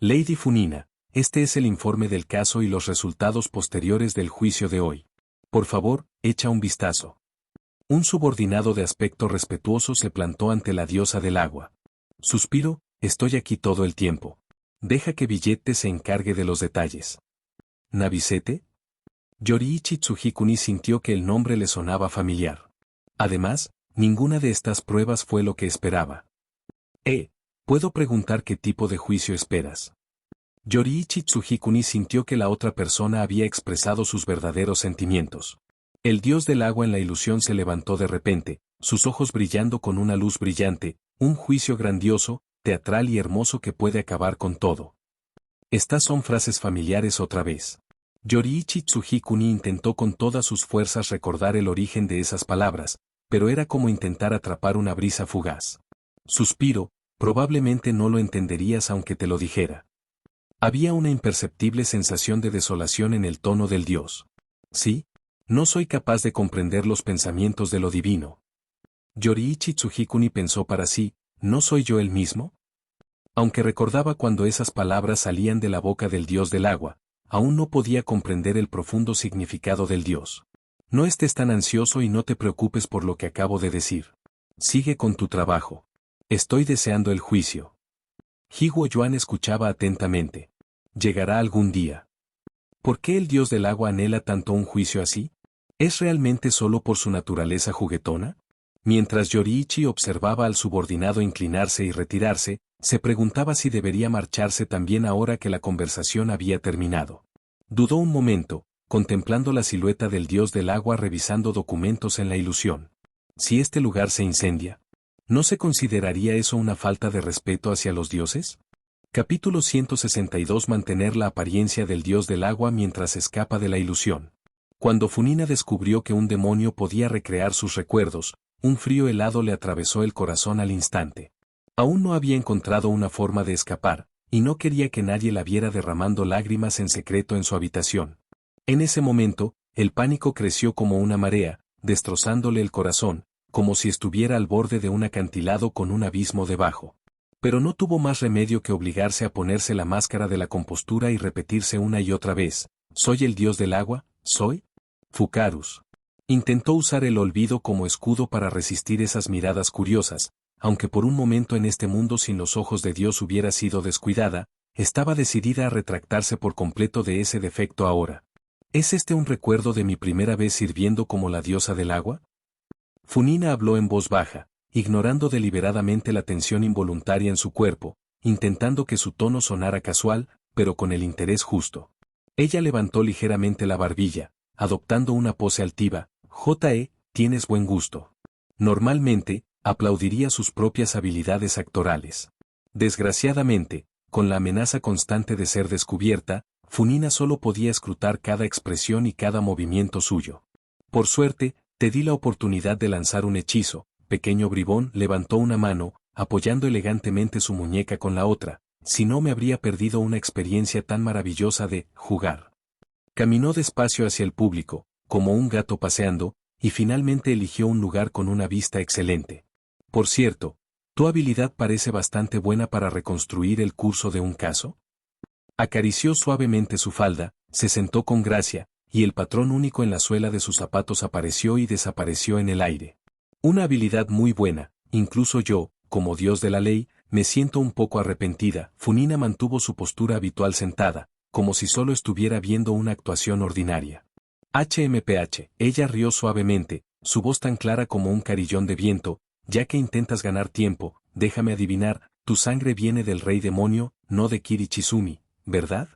Lady Funina, este es el informe del caso y los resultados posteriores del juicio de hoy. Por favor, echa un vistazo. Un subordinado de aspecto respetuoso se plantó ante la diosa del agua. Suspiro, estoy aquí todo el tiempo. Deja que Billete se encargue de los detalles. ¿Nabisete? Yoriichi Tsujikuni sintió que el nombre le sonaba familiar. Además, ninguna de estas pruebas fue lo que esperaba. ¿Puedo preguntar qué tipo de juicio esperas? Yoriichi Tsujikuni sintió que la otra persona había expresado sus verdaderos sentimientos. El dios del agua en la ilusión se levantó de repente, sus ojos brillando con una luz brillante, un juicio grandioso, teatral y hermoso que puede acabar con todo. Estas son frases familiares otra vez. Yoriichi Tsujikuni intentó con todas sus fuerzas recordar el origen de esas palabras, pero era como intentar atrapar una brisa fugaz. Suspiro, probablemente no lo entenderías aunque te lo dijera. Había una imperceptible sensación de desolación en el tono del dios. Sí, no soy capaz de comprender los pensamientos de lo divino. Yoriichi Tsujikuni pensó para sí, ¿no soy yo el mismo? Aunque recordaba cuando esas palabras salían de la boca del dios del agua, aún no podía comprender el profundo significado del dios. No estés tan ansioso y no te preocupes por lo que acabo de decir. Sigue con tu trabajo. Estoy deseando el juicio. Higuo Yuan escuchaba atentamente. ¿Llegará algún día? ¿Por qué el dios del agua anhela tanto un juicio así? ¿Es realmente solo por su naturaleza juguetona? Mientras Yoriichi observaba al subordinado inclinarse y retirarse, se preguntaba si debería marcharse también ahora que la conversación había terminado. Dudó un momento, contemplando la silueta del dios del agua revisando documentos en la ilusión. Si este lugar se incendia, ¿no se consideraría eso una falta de respeto hacia los dioses? Capítulo 162. Mantener la apariencia del dios del agua mientras escapa de la ilusión. Cuando Funina descubrió que un demonio podía recrear sus recuerdos, un frío helado le atravesó el corazón al instante. Aún no había encontrado una forma de escapar, y no quería que nadie la viera derramando lágrimas en secreto en su habitación. En ese momento, el pánico creció como una marea, destrozándole el corazón, como si estuviera al borde de un acantilado con un abismo debajo. Pero no tuvo más remedio que obligarse a ponerse la máscara de la compostura y repetirse una y otra vez, ¿soy el dios del agua? ¿Soy? Fukarus. Intentó usar el olvido como escudo para resistir esas miradas curiosas, aunque por un momento en este mundo sin los ojos de Dios hubiera sido descuidada, estaba decidida a retractarse por completo de ese defecto ahora. ¿Es este un recuerdo de mi primera vez sirviendo como la diosa del agua? Funina habló en voz baja, ignorando deliberadamente la tensión involuntaria en su cuerpo, intentando que su tono sonara casual, pero con el interés justo. Ella levantó ligeramente la barbilla, adoptando una pose altiva. Tienes buen gusto. Normalmente, aplaudiría sus propias habilidades actorales. Desgraciadamente, con la amenaza constante de ser descubierta, Funina solo podía escrutar cada expresión y cada movimiento suyo. Por suerte, te di la oportunidad de lanzar un hechizo. Pequeño bribón levantó una mano, apoyando elegantemente su muñeca con la otra, si no me habría perdido una experiencia tan maravillosa de jugar. Caminó despacio hacia el público, como un gato paseando, y finalmente eligió un lugar con una vista excelente. Por cierto, ¿tu habilidad parece bastante buena para reconstruir el curso de un caso? Acarició suavemente su falda, se sentó con gracia, y el patrón único en la suela de sus zapatos apareció y desapareció en el aire. Una habilidad muy buena, incluso yo, como dios de la ley, me siento un poco arrepentida. Funina mantuvo su postura habitual sentada, como si solo estuviera viendo una actuación ordinaria. HMPH, ella rió suavemente, su voz tan clara como un carillón de viento, ya que intentas ganar tiempo, déjame adivinar, tu sangre viene del rey demonio, no de Kirichizumi, ¿verdad?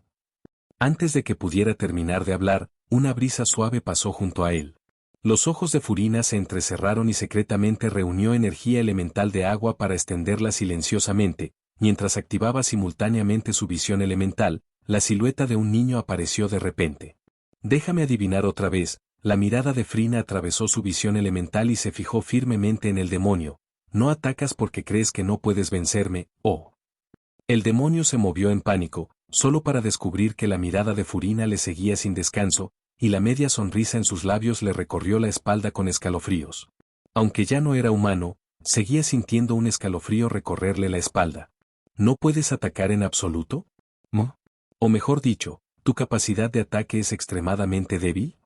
Antes de que pudiera terminar de hablar, una brisa suave pasó junto a él. Los ojos de Furina se entrecerraron y secretamente reunió energía elemental de agua para extenderla silenciosamente, mientras activaba simultáneamente su visión elemental, la silueta de un niño apareció de repente. Déjame adivinar otra vez, la mirada de Frina atravesó su visión elemental y se fijó firmemente en el demonio. No atacas porque crees que no puedes vencerme, oh. El demonio se movió en pánico, solo para descubrir que la mirada de Furina le seguía sin descanso, y la media sonrisa en sus labios le recorrió la espalda con escalofríos. Aunque ya no era humano, seguía sintiendo un escalofrío recorrerle la espalda. ¿No puedes atacar en absoluto? ¿No? O mejor dicho, ¿tu capacidad de ataque es extremadamente débil?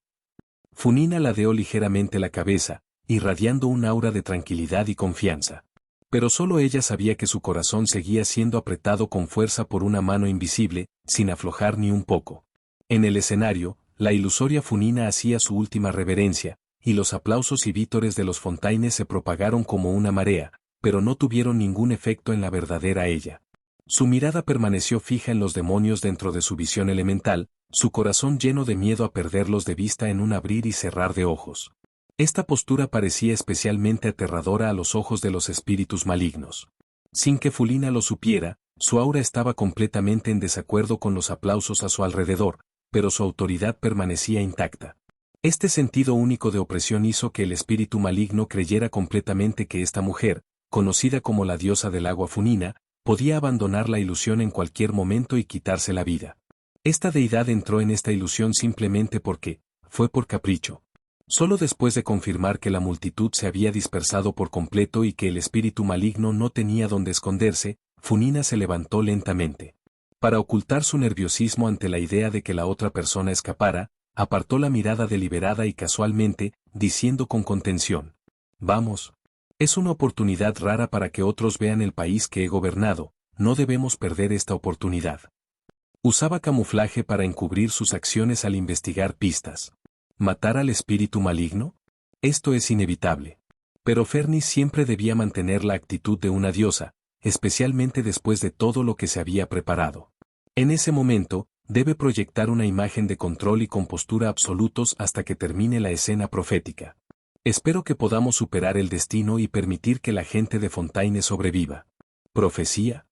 Funina ladeó ligeramente la cabeza, irradiando un aura de tranquilidad y confianza. Pero solo ella sabía que su corazón seguía siendo apretado con fuerza por una mano invisible, sin aflojar ni un poco. En el escenario, la ilusoria Funina hacía su última reverencia, y los aplausos y vítores de los Fontaines se propagaron como una marea, pero no tuvieron ningún efecto en la verdadera ella. Su mirada permaneció fija en los demonios dentro de su visión elemental, su corazón lleno de miedo a perderlos de vista en un abrir y cerrar de ojos. Esta postura parecía especialmente aterradora a los ojos de los espíritus malignos. Sin que Fulina lo supiera, Su aura estaba completamente en desacuerdo con los aplausos a su alrededor, pero su autoridad permanecía intacta. Este sentido único de opresión hizo que el espíritu maligno creyera completamente que esta mujer, conocida como la diosa del agua Funina, podía abandonar la ilusión en cualquier momento y quitarse la vida. Esta deidad entró en esta ilusión simplemente porque, fue por capricho. Solo después de confirmar que la multitud se había dispersado por completo y que el espíritu maligno no tenía dónde esconderse, Funina se levantó lentamente. Para ocultar su nerviosismo ante la idea de que la otra persona escapara, apartó la mirada deliberada y casualmente, diciendo con contención: «Vamos. Es una oportunidad rara para que otros vean el país que he gobernado, no debemos perder esta oportunidad». Usaba camuflaje para encubrir sus acciones al investigar pistas. ¿Matar al espíritu maligno? Esto es inevitable. Pero Fernis siempre debía mantener la actitud de una diosa, especialmente después de todo lo que se había preparado. En ese momento, debe proyectar una imagen de control y compostura absolutos hasta que termine la escena profética. Espero que podamos superar el destino y permitir que la gente de Fontaine sobreviva. ¿Profecía?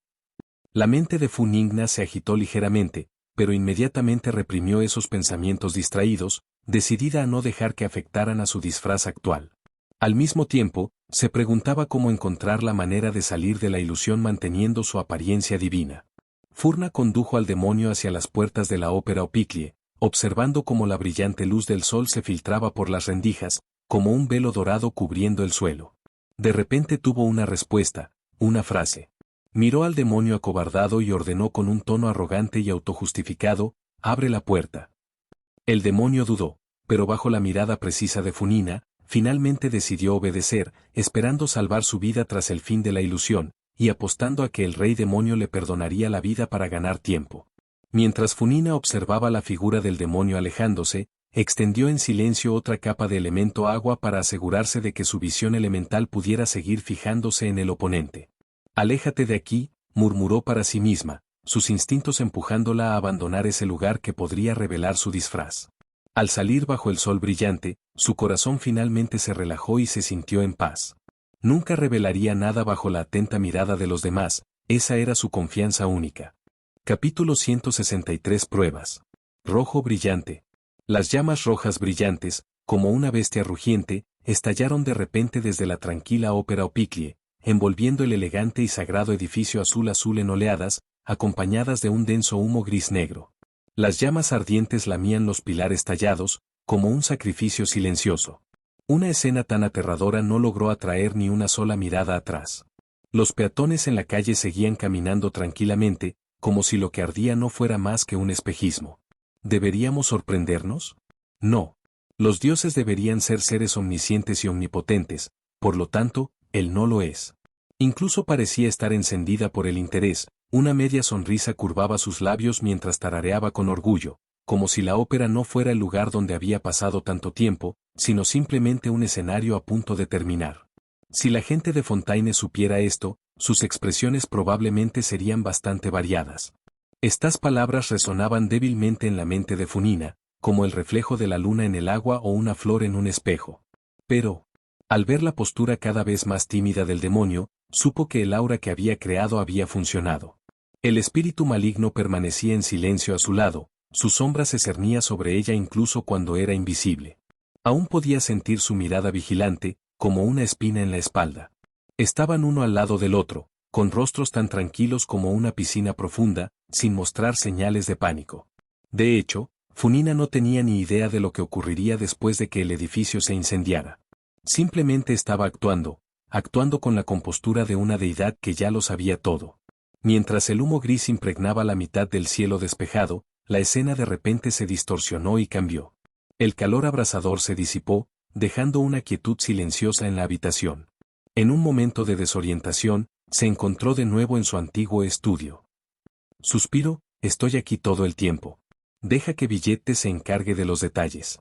La mente de Funina se agitó ligeramente, pero inmediatamente reprimió esos pensamientos distraídos, decidida a no dejar que afectaran a su disfraz actual. Al mismo tiempo, se preguntaba cómo encontrar la manera de salir de la ilusión manteniendo su apariencia divina. Furna condujo al demonio hacia las puertas de la ópera Opiclie, observando cómo la brillante luz del sol se filtraba por las rendijas, como un velo dorado cubriendo el suelo. De repente tuvo una respuesta, una frase. Miró al demonio acobardado y ordenó con un tono arrogante y autojustificado: «Abre la puerta». El demonio dudó, pero bajo la mirada precisa de Funina, finalmente decidió obedecer, esperando salvar su vida tras el fin de la ilusión, y apostando a que el rey demonio le perdonaría la vida para ganar tiempo. Mientras Funina observaba la figura del demonio alejándose, extendió en silencio otra capa de elemento agua para asegurarse de que su visión elemental pudiera seguir fijándose en el oponente. «Aléjate de aquí», murmuró para sí misma, sus instintos empujándola a abandonar ese lugar que podría revelar su disfraz. Al salir bajo el sol brillante, su corazón finalmente se relajó y se sintió en paz. Nunca revelaría nada bajo la atenta mirada de los demás, esa era su confianza única. Capítulo 163. Pruebas. Rojo brillante. Las llamas rojas brillantes, como una bestia rugiente, estallaron de repente desde la tranquila ópera Opiclie, envolviendo el elegante y sagrado edificio azul en oleadas, acompañadas de un denso humo gris-negro. Las llamas ardientes lamían los pilares tallados, como un sacrificio silencioso. Una escena tan aterradora no logró atraer ni una sola mirada atrás. Los peatones en la calle seguían caminando tranquilamente, como si lo que ardía no fuera más que un espejismo. ¿Deberíamos sorprendernos? No. Los dioses deberían ser seres omniscientes y omnipotentes, por lo tanto, él no lo es. Incluso parecía estar encendida por el interés, una media sonrisa curvaba sus labios mientras tarareaba con orgullo, como si la ópera no fuera el lugar donde había pasado tanto tiempo, sino simplemente un escenario a punto de terminar. Si la gente de Fontaine supiera esto, sus expresiones probablemente serían bastante variadas. Estas palabras resonaban débilmente en la mente de Funina, como el reflejo de la luna en el agua o una flor en un espejo. Pero, al ver la postura cada vez más tímida del demonio, supo que el aura que había creado había funcionado. El espíritu maligno permanecía en silencio a su lado, su sombra se cernía sobre ella incluso cuando era invisible. Aún podía sentir su mirada vigilante, como una espina en la espalda. Estaban uno al lado del otro, con rostros tan tranquilos como una piscina profunda, sin mostrar señales de pánico. De hecho, Funina no tenía ni idea de lo que ocurriría después de que el edificio se incendiara. Simplemente estaba actuando con la compostura de una deidad que ya lo sabía todo. Mientras el humo gris impregnaba la mitad del cielo despejado, la escena de repente se distorsionó y cambió. El calor abrasador se disipó, dejando una quietud silenciosa en la habitación. En un momento de desorientación, se encontró de nuevo en su antiguo estudio. Suspiró: «Estoy aquí todo el tiempo. Deja que Billete se encargue de los detalles».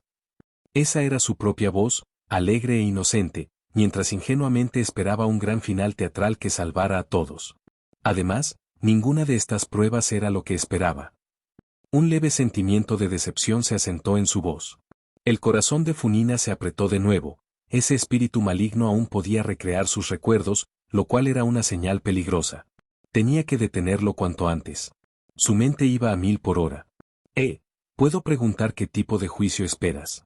Esa era su propia voz, alegre e inocente, mientras ingenuamente esperaba un gran final teatral que salvara a todos. Además, ninguna de estas pruebas era lo que esperaba. Un leve sentimiento de decepción se asentó en su voz. El corazón de Funina se apretó de nuevo, ese espíritu maligno aún podía recrear sus recuerdos, lo cual era una señal peligrosa. Tenía que detenerlo cuanto antes. Su mente iba a 1000 por hora. ¿Puedo preguntar qué tipo de juicio esperas?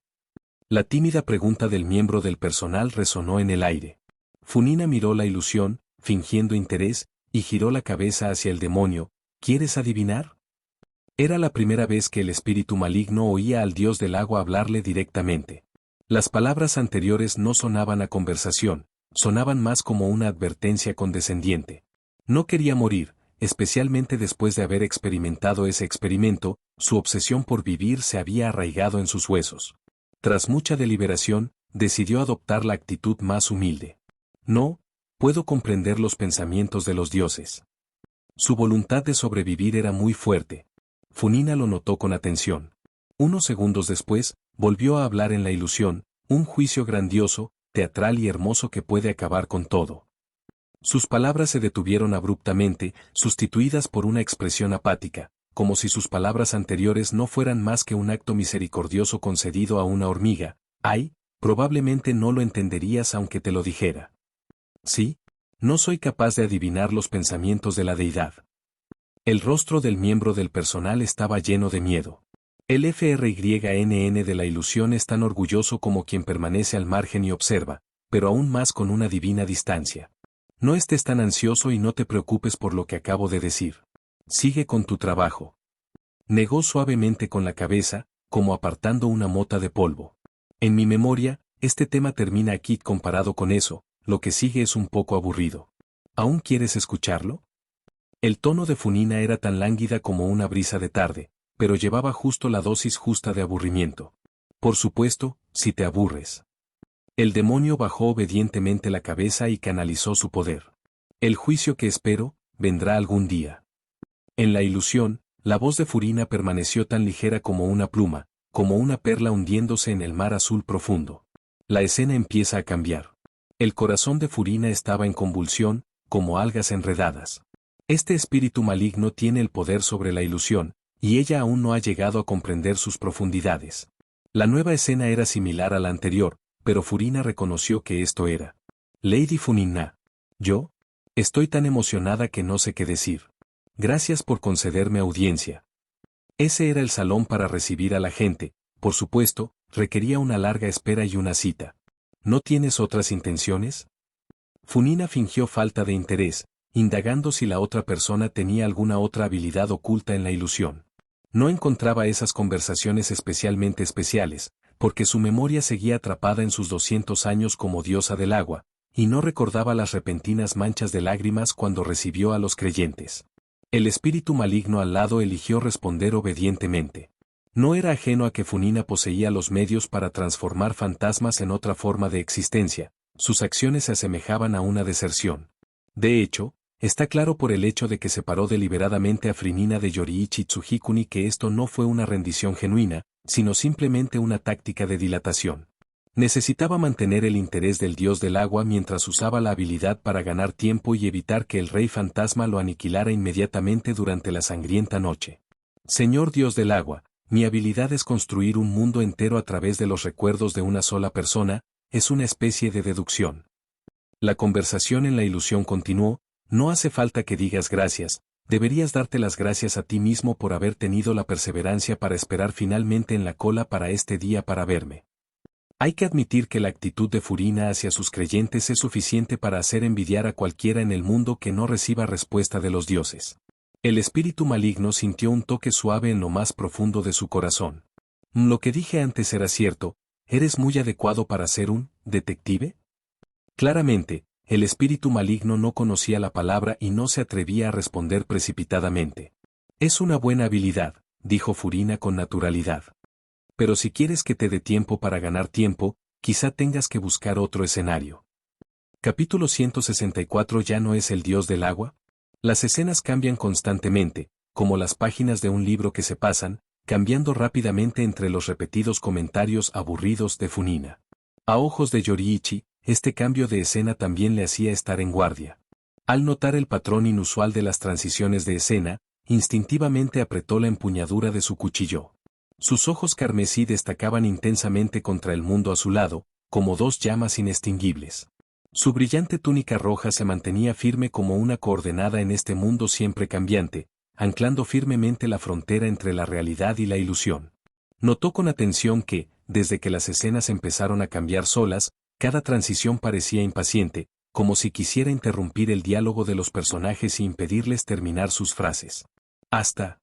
La tímida pregunta del miembro del personal resonó en el aire. Funina miró la ilusión, fingiendo interés, y giró la cabeza hacia el demonio. ¿Quieres adivinar? Era la primera vez que el espíritu maligno oía al dios del agua hablarle directamente. Las palabras anteriores no sonaban a conversación, sonaban más como una advertencia condescendiente. No quería morir, especialmente después de haber experimentado ese experimento, su obsesión por vivir se había arraigado en sus huesos. Tras mucha deliberación, decidió adoptar la actitud más humilde. No, puedo comprender los pensamientos de los dioses. Su voluntad de sobrevivir era muy fuerte. Funina lo notó con atención. Unos segundos después, volvió a hablar en la ilusión, un juicio grandioso, teatral y hermoso que puede acabar con todo. Sus palabras se detuvieron abruptamente, sustituidas por una expresión apática, como si sus palabras anteriores no fueran más que un acto misericordioso concedido a una hormiga. ¡Ay! Probablemente no lo entenderías aunque te lo dijera. ¿Sí? No soy capaz de adivinar los pensamientos de la deidad. El rostro del miembro del personal estaba lleno de miedo. El FRYNN de la ilusión es tan orgulloso como quien permanece al margen y observa, pero aún más con una divina distancia. No estés tan ansioso y no te preocupes por lo que acabo de decir. Sigue con tu trabajo. Negó suavemente con la cabeza, como apartando una mota de polvo. En mi memoria, este tema termina aquí comparado con eso, lo que sigue es un poco aburrido. ¿Aún quieres escucharlo? El tono de Funina era tan lánguida como una brisa de tarde, pero llevaba justo la dosis justa de aburrimiento. Por supuesto, si te aburres. El demonio bajó obedientemente la cabeza y canalizó su poder. El juicio que espero, vendrá algún día. En la ilusión, la voz de Funina permaneció tan ligera como una pluma, como una perla hundiéndose en el mar azul profundo. La escena empieza a cambiar. El corazón de Funina estaba en convulsión, como algas enredadas. Este espíritu maligno tiene el poder sobre la ilusión, y ella aún no ha llegado a comprender sus profundidades. La nueva escena era similar a la anterior, pero Funina reconoció que esto era Lady Funina. ¿Yo? Estoy tan emocionada que no sé qué decir. Gracias por concederme audiencia. Ese era el salón para recibir a la gente, por supuesto, requería una larga espera y una cita. ¿No tienes otras intenciones? Funina fingió falta de interés, indagando si la otra persona tenía alguna otra habilidad oculta en la ilusión. No encontraba esas conversaciones especialmente especiales, porque su memoria seguía atrapada en sus 200 años como diosa del agua, y no recordaba las repentinas manchas de lágrimas cuando recibió a los creyentes. El espíritu maligno al lado eligió responder obedientemente. No era ajeno a que Funina poseía los medios para transformar fantasmas en otra forma de existencia, sus acciones se asemejaban a una deserción. De hecho, está claro por el hecho de que separó deliberadamente a Funina de Yoriichi Tsujikuni que esto no fue una rendición genuina, sino simplemente una táctica de dilatación. Necesitaba mantener el interés del dios del agua mientras usaba la habilidad para ganar tiempo y evitar que el rey fantasma lo aniquilara inmediatamente durante la sangrienta noche. Señor dios del agua, mi habilidad es construir un mundo entero a través de los recuerdos de una sola persona, es una especie de deducción. La conversación en la ilusión continuó, no hace falta que digas gracias, deberías darte las gracias a ti mismo por haber tenido la perseverancia para esperar finalmente en la cola para este día para verme. Hay que admitir que la actitud de Funina hacia sus creyentes es suficiente para hacer envidiar a cualquiera en el mundo que no reciba respuesta de los dioses. El espíritu maligno sintió un toque suave en lo más profundo de su corazón. Lo que dije antes era cierto, ¿eres muy adecuado para ser un detective? Claramente, el espíritu maligno no conocía la palabra y no se atrevía a responder precipitadamente. Es una buena habilidad, dijo Funina con naturalidad. Pero si quieres que te dé tiempo para ganar tiempo, quizá tengas que buscar otro escenario. Capítulo 164. ¿Ya no es el dios del agua? Las escenas cambian constantemente, como las páginas de un libro que se pasan, cambiando rápidamente entre los repetidos comentarios aburridos de Funina. A ojos de Yoriichi, este cambio de escena también le hacía estar en guardia. Al notar el patrón inusual de las transiciones de escena, instintivamente apretó la empuñadura de su cuchillo. Sus ojos carmesí destacaban intensamente contra el mundo a su lado, como dos llamas inextinguibles. Su brillante túnica roja se mantenía firme como una coordenada en este mundo siempre cambiante, anclando firmemente la frontera entre la realidad y la ilusión. Notó con atención que, desde que las escenas empezaron a cambiar solas, cada transición parecía impaciente, como si quisiera interrumpir el diálogo de los personajes y impedirles terminar sus frases. Hasta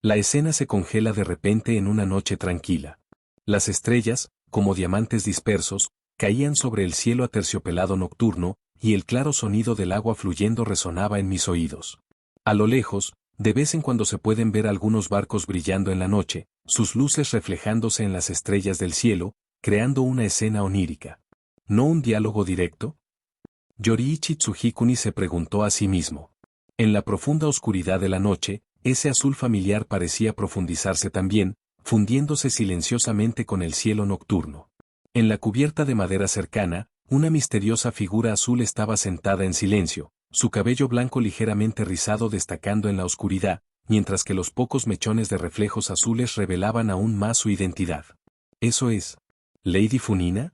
la escena se congela de repente en una noche tranquila. Las estrellas, como diamantes dispersos, caían sobre el cielo aterciopelado nocturno, y el claro sonido del agua fluyendo resonaba en mis oídos. A lo lejos, de vez en cuando se pueden ver algunos barcos brillando en la noche, sus luces reflejándose en las estrellas del cielo, creando una escena onírica. ¿No un diálogo directo? Yoriichi Tsujikuni se preguntó a sí mismo. En la profunda oscuridad de la noche, ese azul familiar parecía profundizarse también, fundiéndose silenciosamente con el cielo nocturno. En la cubierta de madera cercana, una misteriosa figura azul estaba sentada en silencio, su cabello blanco ligeramente rizado destacando en la oscuridad, mientras que los pocos mechones de reflejos azules revelaban aún más su identidad. ¿Eso es Lady Funina?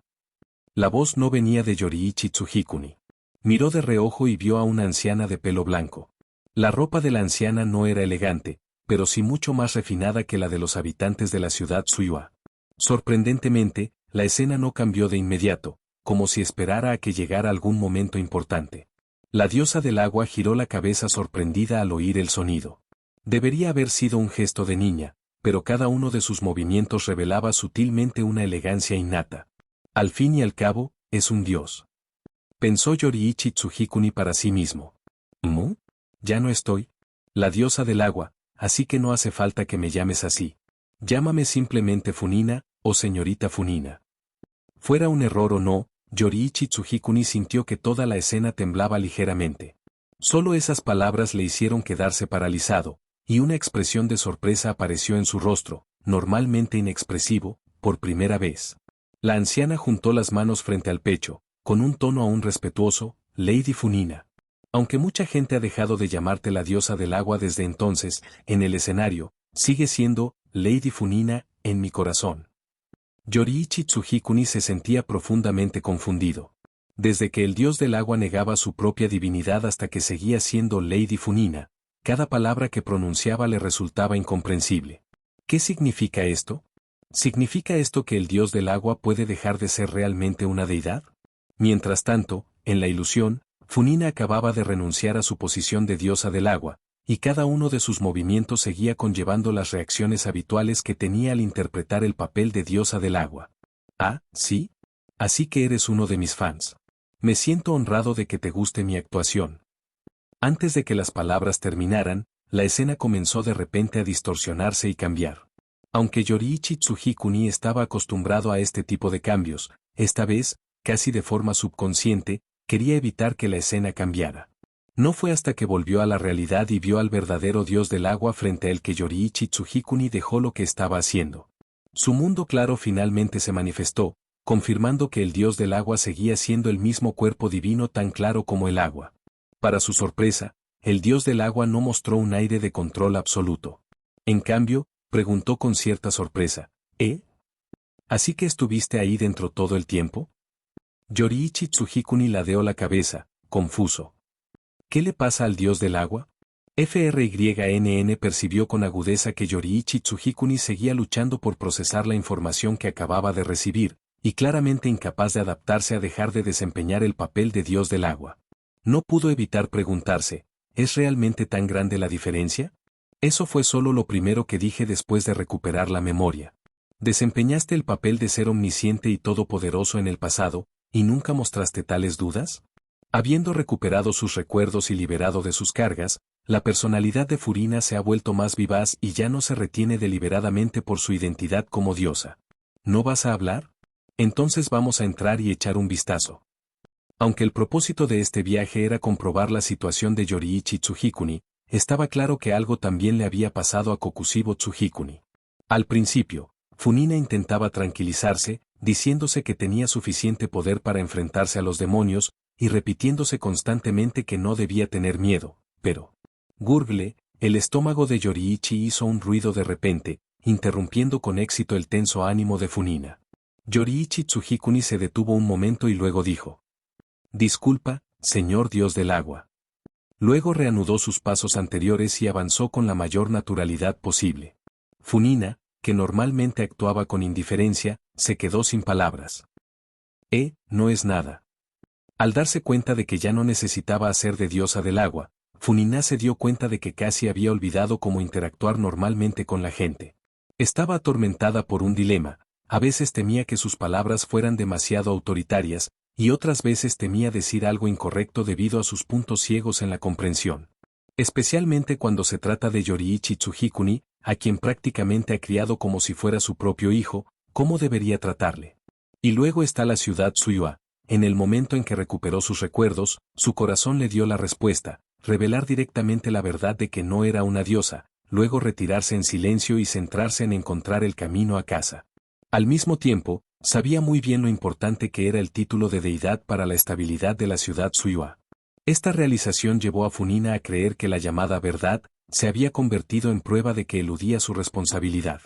La voz no venía de Yoriichi Tsujikuni. Miró de reojo y vio a una anciana de pelo blanco. La ropa de la anciana no era elegante, pero sí mucho más refinada que la de los habitantes de la ciudad Suiwa. Sorprendentemente, la escena no cambió de inmediato, como si esperara a que llegara algún momento importante. La diosa del agua giró la cabeza sorprendida al oír el sonido. Debería haber sido un gesto de niña, pero cada uno de sus movimientos revelaba sutilmente una elegancia innata. Al fin y al cabo, es un dios. Pensó Yoriichi Tsujikuni para sí mismo. ¿Mu? Ya no estoy la diosa del agua, así que no hace falta que me llames así. Llámame simplemente Funina, o señorita Funina. Fuera un error o no, Yoriichi Tsujikuni sintió que toda la escena temblaba ligeramente. Solo esas palabras le hicieron quedarse paralizado, y una expresión de sorpresa apareció en su rostro, normalmente inexpresivo, por primera vez. La anciana juntó las manos frente al pecho, con un tono aún respetuoso, Lady Funina. Aunque mucha gente ha dejado de llamarte la diosa del agua desde entonces, en el escenario, sigue siendo Lady Funina en mi corazón. Yoriichi Tsujikuni se sentía profundamente confundido. Desde que el dios del agua negaba su propia divinidad hasta que seguía siendo Lady Funina, cada palabra que pronunciaba le resultaba incomprensible. ¿Qué significa esto? ¿Significa esto que el dios del agua puede dejar de ser realmente una deidad? Mientras tanto, en la ilusión, Funina acababa de renunciar a su posición de diosa del agua, y cada uno de sus movimientos seguía conllevando las reacciones habituales que tenía al interpretar el papel de diosa del agua. Ah, ¿sí? Así que eres uno de mis fans. Me siento honrado de que te guste mi actuación. Antes de que las palabras terminaran, la escena comenzó de repente a distorsionarse y cambiar. Aunque Yoriichi Tsujikuni estaba acostumbrado a este tipo de cambios, esta vez, casi de forma subconsciente, quería evitar que la escena cambiara. No fue hasta que volvió a la realidad y vio al verdadero dios del agua frente a él que Yoriichi Tsujikuni dejó lo que estaba haciendo. Su mundo claro finalmente se manifestó, confirmando que el dios del agua seguía siendo el mismo cuerpo divino tan claro como el agua. Para su sorpresa, el dios del agua no mostró un aire de control absoluto. En cambio, preguntó con cierta sorpresa, ¿eh? ¿Así que estuviste ahí dentro todo el tiempo? Yoriichi Tsujikuni ladeó la cabeza, confuso. ¿Qué le pasa al dios del agua? FRYNN percibió con agudeza que Yoriichi Tsujikuni seguía luchando por procesar la información que acababa de recibir, y claramente incapaz de adaptarse a dejar de desempeñar el papel de dios del agua. No pudo evitar preguntarse, ¿es realmente tan grande la diferencia? Eso fue solo lo primero que dije después de recuperar la memoria. ¿Desempeñaste el papel de ser omnisciente y todopoderoso en el pasado, y nunca mostraste tales dudas? Habiendo recuperado sus recuerdos y liberado de sus cargas, la personalidad de Funina se ha vuelto más vivaz y ya no se retiene deliberadamente por su identidad como diosa. ¿No vas a hablar? Entonces vamos a entrar y echar un vistazo. Aunque el propósito de este viaje era comprobar la situación de Yoriichi Tsujikuni, estaba claro que algo también le había pasado a Kokushiro Tsujikuni. Al principio, Funina intentaba tranquilizarse, diciéndose que tenía suficiente poder para enfrentarse a los demonios, y repitiéndose constantemente que no debía tener miedo, pero... Gurgle, el estómago de Yoriichi hizo un ruido de repente, interrumpiendo con éxito el tenso ánimo de Funina. Yoriichi Tsujikuni se detuvo un momento y luego dijo. Disculpa, señor dios del agua. Luego reanudó sus pasos anteriores y avanzó con la mayor naturalidad posible. Funina, que normalmente actuaba con indiferencia, se quedó sin palabras. No es nada. Al darse cuenta de que ya no necesitaba hacer de diosa del agua, Funina se dio cuenta de que casi había olvidado cómo interactuar normalmente con la gente. Estaba atormentada por un dilema, a veces temía que sus palabras fueran demasiado autoritarias, y otras veces temía decir algo incorrecto debido a sus puntos ciegos en la comprensión. Especialmente cuando se trata de Yoriichi Tsujikuni, a quien prácticamente ha criado como si fuera su propio hijo, ¿cómo debería tratarle? Y luego está la ciudad Suiwa. En el momento en que recuperó sus recuerdos, su corazón le dio la respuesta, revelar directamente la verdad de que no era una diosa, luego retirarse en silencio y centrarse en encontrar el camino a casa. Al mismo tiempo, sabía muy bien lo importante que era el título de deidad para la estabilidad de la ciudad Suiwa. Esta realización llevó a Funina a creer que la llamada verdad se había convertido en prueba de que eludía su responsabilidad.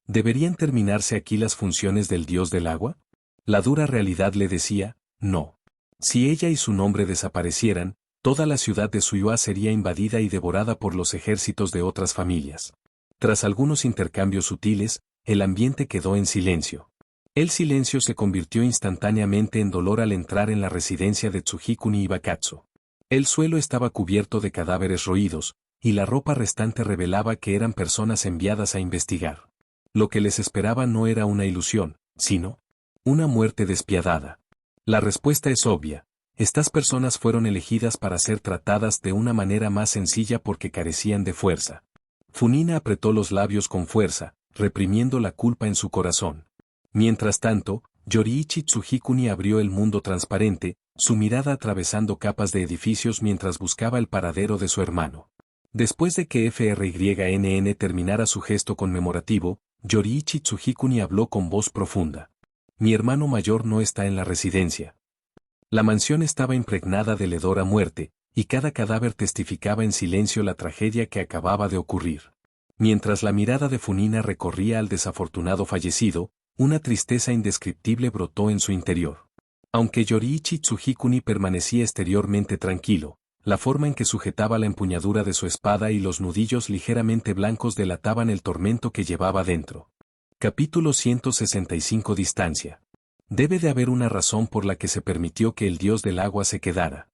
¿Deberían terminarse aquí las funciones del dios del agua? La dura realidad le decía, no. Si ella y su nombre desaparecieran, toda la ciudad de Suiwa sería invadida y devorada por los ejércitos de otras familias. Tras algunos intercambios sutiles, el ambiente quedó en silencio. El silencio se convirtió instantáneamente en dolor al entrar en la residencia de Tsujikuni y Bakatsu. El suelo estaba cubierto de cadáveres roídos, y la ropa restante revelaba que eran personas enviadas a investigar. Lo que les esperaba no era una ilusión, sino una muerte despiadada. La respuesta es obvia. Estas personas fueron elegidas para ser tratadas de una manera más sencilla porque carecían de fuerza. Funina apretó los labios con fuerza, reprimiendo la culpa en su corazón. Mientras tanto, Yoriichi Tsujikuni abrió el mundo transparente, su mirada atravesando capas de edificios mientras buscaba el paradero de su hermano. Después de que FRYNN terminara su gesto conmemorativo, Yoriichi Tsujikuni habló con voz profunda. Mi hermano mayor no está en la residencia. La mansión estaba impregnada del hedor a muerte, y cada cadáver testificaba en silencio la tragedia que acababa de ocurrir. Mientras la mirada de Funina recorría al desafortunado fallecido, una tristeza indescriptible brotó en su interior. Aunque Yoriichi Tsujikuni permanecía exteriormente tranquilo, la forma en que sujetaba la empuñadura de su espada y los nudillos ligeramente blancos delataban el tormento que llevaba dentro. Capítulo 165 Distancia. Debe de haber una razón por la que se permitió que el dios del agua se quedara.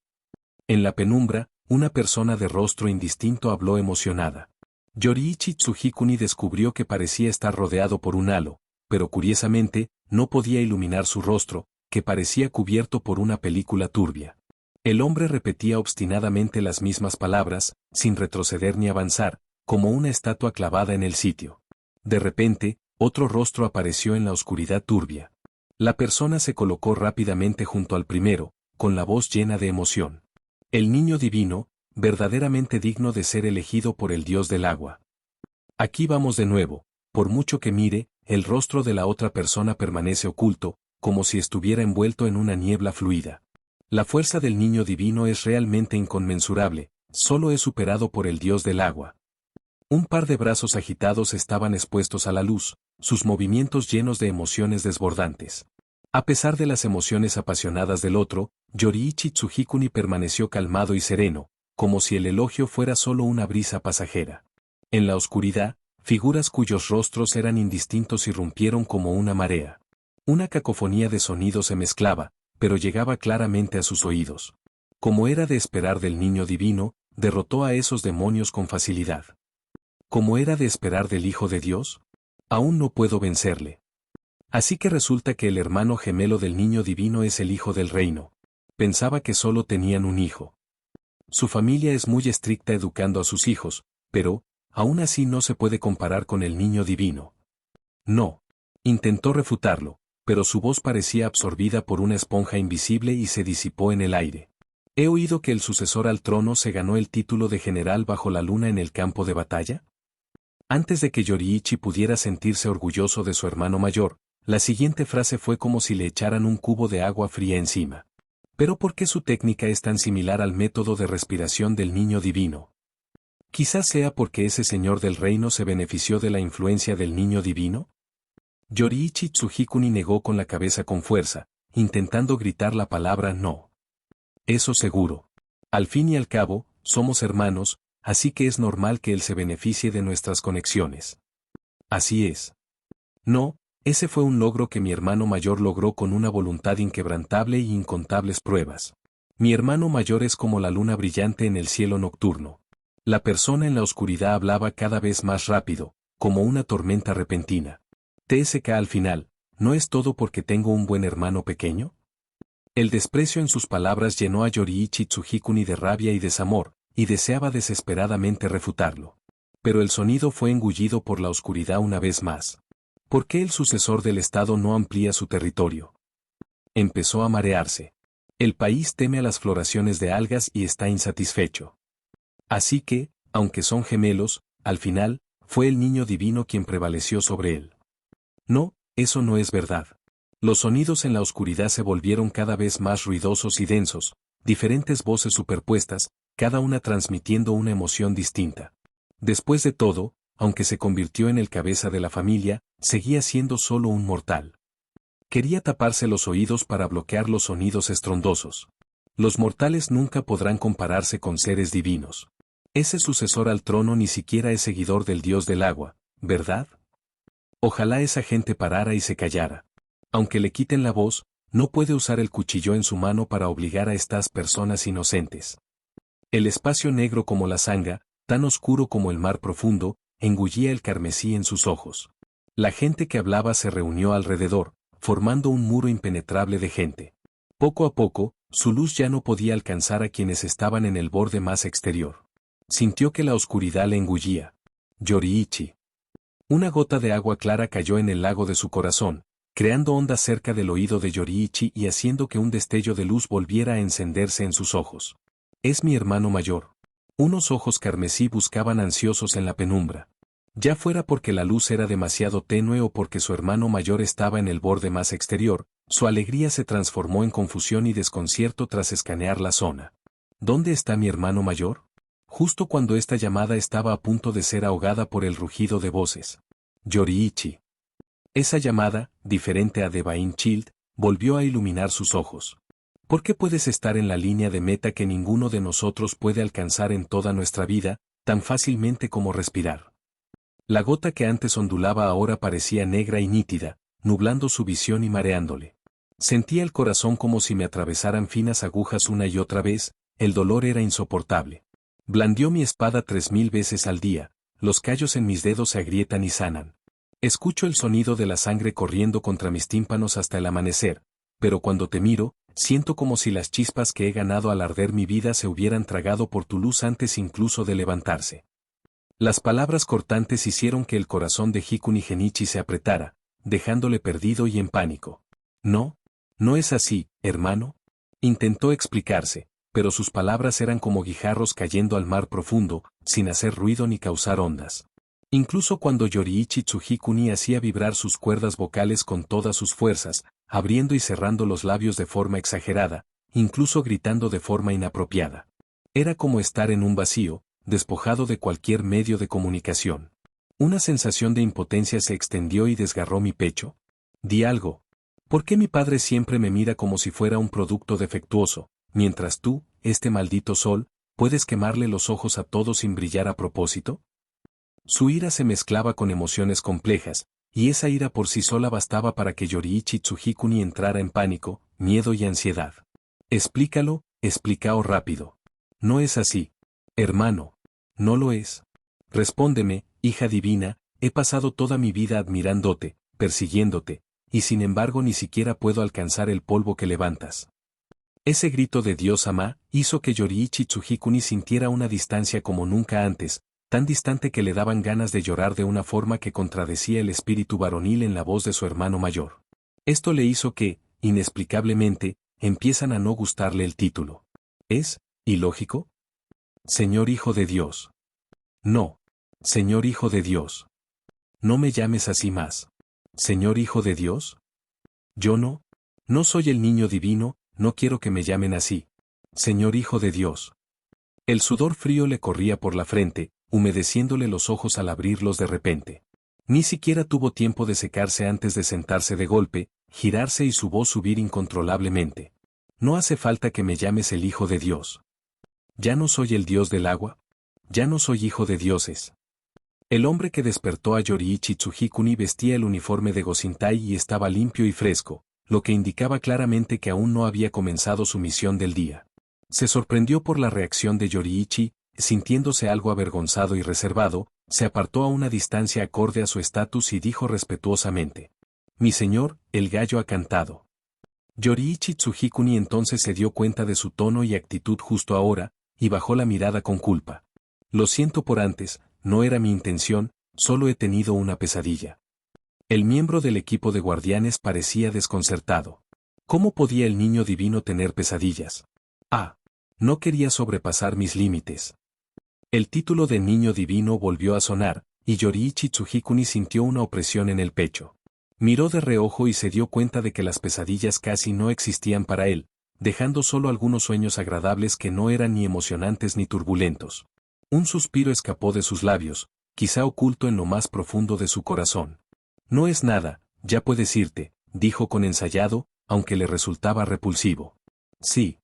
En la penumbra, una persona de rostro indistinto habló emocionada. Yoriichi Tsujikuni descubrió que parecía estar rodeado por un halo, pero curiosamente, no podía iluminar su rostro, que parecía cubierto por una película turbia. El hombre repetía obstinadamente las mismas palabras, sin retroceder ni avanzar, como una estatua clavada en el sitio. De repente, otro rostro apareció en la oscuridad turbia. La persona se colocó rápidamente junto al primero, con la voz llena de emoción. El niño divino, verdaderamente digno de ser elegido por el dios del agua. Aquí vamos de nuevo, por mucho que mire, el rostro de la otra persona permanece oculto, como si estuviera envuelto en una niebla fluida. La fuerza del niño divino es realmente inconmensurable, solo es superado por el dios del agua. Un par de brazos agitados estaban expuestos a la luz, sus movimientos llenos de emociones desbordantes. A pesar de las emociones apasionadas del otro, Yoriichi Tsujikuni permaneció calmado y sereno, como si el elogio fuera solo una brisa pasajera. En la oscuridad, figuras cuyos rostros eran indistintos irrumpieron como una marea. Una cacofonía de sonidos se mezclaba, pero llegaba claramente a sus oídos. Como era de esperar del niño divino, derrotó a esos demonios con facilidad. ¿Como era de esperar del Hijo de Dios? Aún no puedo vencerle. Así que resulta que el hermano gemelo del niño divino es el hijo del reino. Pensaba que solo tenían un hijo. Su familia es muy estricta educando a sus hijos, pero, aún así no se puede comparar con el niño divino. No. Intentó refutarlo, pero su voz parecía absorbida por una esponja invisible y se disipó en el aire. He oído que el sucesor al trono se ganó el título de general bajo la luna en el campo de batalla. Antes de que Yoriichi pudiera sentirse orgulloso de su hermano mayor, la siguiente frase fue como si le echaran un cubo de agua fría encima. ¿Pero por qué su técnica es tan similar al método de respiración del niño divino? Quizás sea porque ese señor del reino se benefició de la influencia del niño divino. Yoriichi Tsujikuni negó con la cabeza con fuerza, intentando gritar la palabra no. Eso seguro. Al fin y al cabo, somos hermanos, así que es normal que él se beneficie de nuestras conexiones. Así es. No, ese fue un logro que mi hermano mayor logró con una voluntad inquebrantable y incontables pruebas. Mi hermano mayor es como la luna brillante en el cielo nocturno. La persona en la oscuridad hablaba cada vez más rápido, como una tormenta repentina. TSK al final, ¿no es todo porque tengo un buen hermano pequeño? El desprecio en sus palabras llenó a Yoriichi Tsujikuni de rabia y desamor, y deseaba desesperadamente refutarlo. Pero el sonido fue engullido por la oscuridad una vez más. ¿Por qué el sucesor del Estado no amplía su territorio? Empezó a marearse. El país teme a las floraciones de algas y está insatisfecho. Así que, aunque son gemelos, al final, fue el niño divino quien prevaleció sobre él. No, eso no es verdad. Los sonidos en la oscuridad se volvieron cada vez más ruidosos y densos, diferentes voces superpuestas, cada una transmitiendo una emoción distinta. Después de todo, aunque se convirtió en el cabeza de la familia, seguía siendo solo un mortal. Quería taparse los oídos para bloquear los sonidos estrondosos. Los mortales nunca podrán compararse con seres divinos. Ese sucesor al trono ni siquiera es seguidor del dios del agua, ¿verdad? Ojalá esa gente parara y se callara. Aunque le quiten la voz, no puede usar el cuchillo en su mano para obligar a estas personas inocentes. El espacio negro como la sanga, tan oscuro como el mar profundo, engullía el carmesí en sus ojos. La gente que hablaba se reunió alrededor, formando un muro impenetrable de gente. Poco a poco, su luz ya no podía alcanzar a quienes estaban en el borde más exterior. Sintió que la oscuridad le engullía. Yoriichi. Una gota de agua clara cayó en el lago de su corazón, creando ondas cerca del oído de Yoriichi y haciendo que un destello de luz volviera a encenderse en sus ojos. Es mi hermano mayor. Unos ojos carmesí buscaban ansiosos en la penumbra. Ya fuera porque la luz era demasiado tenue o porque su hermano mayor estaba en el borde más exterior, su alegría se transformó en confusión y desconcierto tras escanear la zona. ¿Dónde está mi hermano mayor? Justo cuando esta llamada estaba a punto de ser ahogada por el rugido de voces. Yoriichi. Esa llamada, diferente a Divine Child, volvió a iluminar sus ojos. ¿Por qué puedes estar en la línea de meta que ninguno de nosotros puede alcanzar en toda nuestra vida, tan fácilmente como respirar? La gota que antes ondulaba ahora parecía negra y nítida, nublando su visión y mareándole. Sentía el corazón como si me atravesaran finas agujas una y otra vez, el dolor era insoportable. Blandió mi espada 3000 veces al día, los callos en mis dedos se agrietan y sanan. Escucho el sonido de la sangre corriendo contra mis tímpanos hasta el amanecer, pero cuando te miro, siento como si las chispas que he ganado al arder mi vida se hubieran tragado por tu luz antes incluso de levantarse. Las palabras cortantes hicieron que el corazón de Hikuni Genichi se apretara, dejándole perdido y en pánico. No, no es así, hermano. Intentó explicarse, pero sus palabras eran como guijarros cayendo al mar profundo, sin hacer ruido ni causar ondas. Incluso cuando Yoriichi Tsujikuni hacía vibrar sus cuerdas vocales con todas sus fuerzas, abriendo y cerrando los labios de forma exagerada, incluso gritando de forma inapropiada. Era como estar en un vacío, despojado de cualquier medio de comunicación. Una sensación de impotencia se extendió y desgarró mi pecho. Di algo. ¿Por qué mi padre siempre me mira como si fuera un producto defectuoso, mientras tú, este maldito sol, puedes quemarle los ojos a todos sin brillar a propósito? Su ira se mezclaba con emociones complejas, y esa ira por sí sola bastaba para que Yoriichi Tsujikuni entrara en pánico, miedo y ansiedad. Explícalo, explícalo rápido. No es así. Hermano. No lo es. Respóndeme, hija divina, he pasado toda mi vida admirándote, persiguiéndote, y sin embargo ni siquiera puedo alcanzar el polvo que levantas. Ese grito de Dios Ama hizo que Yoriichi Tsujikuni sintiera una distancia como nunca antes, tan distante que le daban ganas de llorar de una forma que contradecía el espíritu varonil en la voz de su hermano mayor. Esto le hizo que, inexplicablemente, empiezan a no gustarle el título. ¿Es ilógico? Señor Hijo de Dios. No. Señor Hijo de Dios. No me llames así más. Señor Hijo de Dios. Yo no. No soy el niño divino, no quiero que me llamen así. Señor Hijo de Dios. El sudor frío le corría por la frente, humedeciéndole los ojos al abrirlos de repente. Ni siquiera tuvo tiempo de secarse antes de sentarse de golpe, girarse y su voz subir incontrolablemente. No hace falta que me llames el Hijo de Dios. ¿Ya no soy el Dios del agua? ¿Ya no soy hijo de dioses? El hombre que despertó a Yoriichi Tsujikuni vestía el uniforme de Gosintai y estaba limpio y fresco, lo que indicaba claramente que aún no había comenzado su misión del día. Se sorprendió por la reacción de Yoriichi, sintiéndose algo avergonzado y reservado, se apartó a una distancia acorde a su estatus y dijo respetuosamente: «Mi señor, el gallo ha cantado». Yoriichi Tsujikuni entonces se dio cuenta de su tono y actitud justo ahora, y bajó la mirada con culpa. «Lo siento por antes, no era mi intención, solo he tenido una pesadilla». El miembro del equipo de guardianes parecía desconcertado. ¿Cómo podía el niño divino tener pesadillas? Ah, no quería sobrepasar mis límites. El título de niño divino volvió a sonar, y Yoriichi Tsujikuni sintió una opresión en el pecho. Miró de reojo y se dio cuenta de que las pesadillas casi no existían para él, dejando solo algunos sueños agradables que no eran ni emocionantes ni turbulentos. Un suspiro escapó de sus labios, quizá oculto en lo más profundo de su corazón. «No es nada, ya puedes irte», dijo con ensayado, aunque le resultaba repulsivo. «Sí».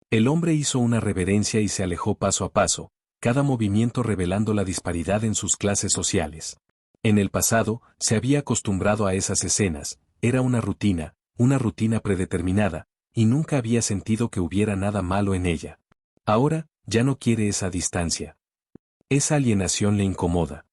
El hombre hizo una reverencia y se alejó paso a paso, cada movimiento revelando la disparidad en sus clases sociales. En el pasado, se había acostumbrado a esas escenas, era una rutina predeterminada, y nunca había sentido que hubiera nada malo en ella. Ahora, ya no quiere esa distancia. Esa alienación le incomoda.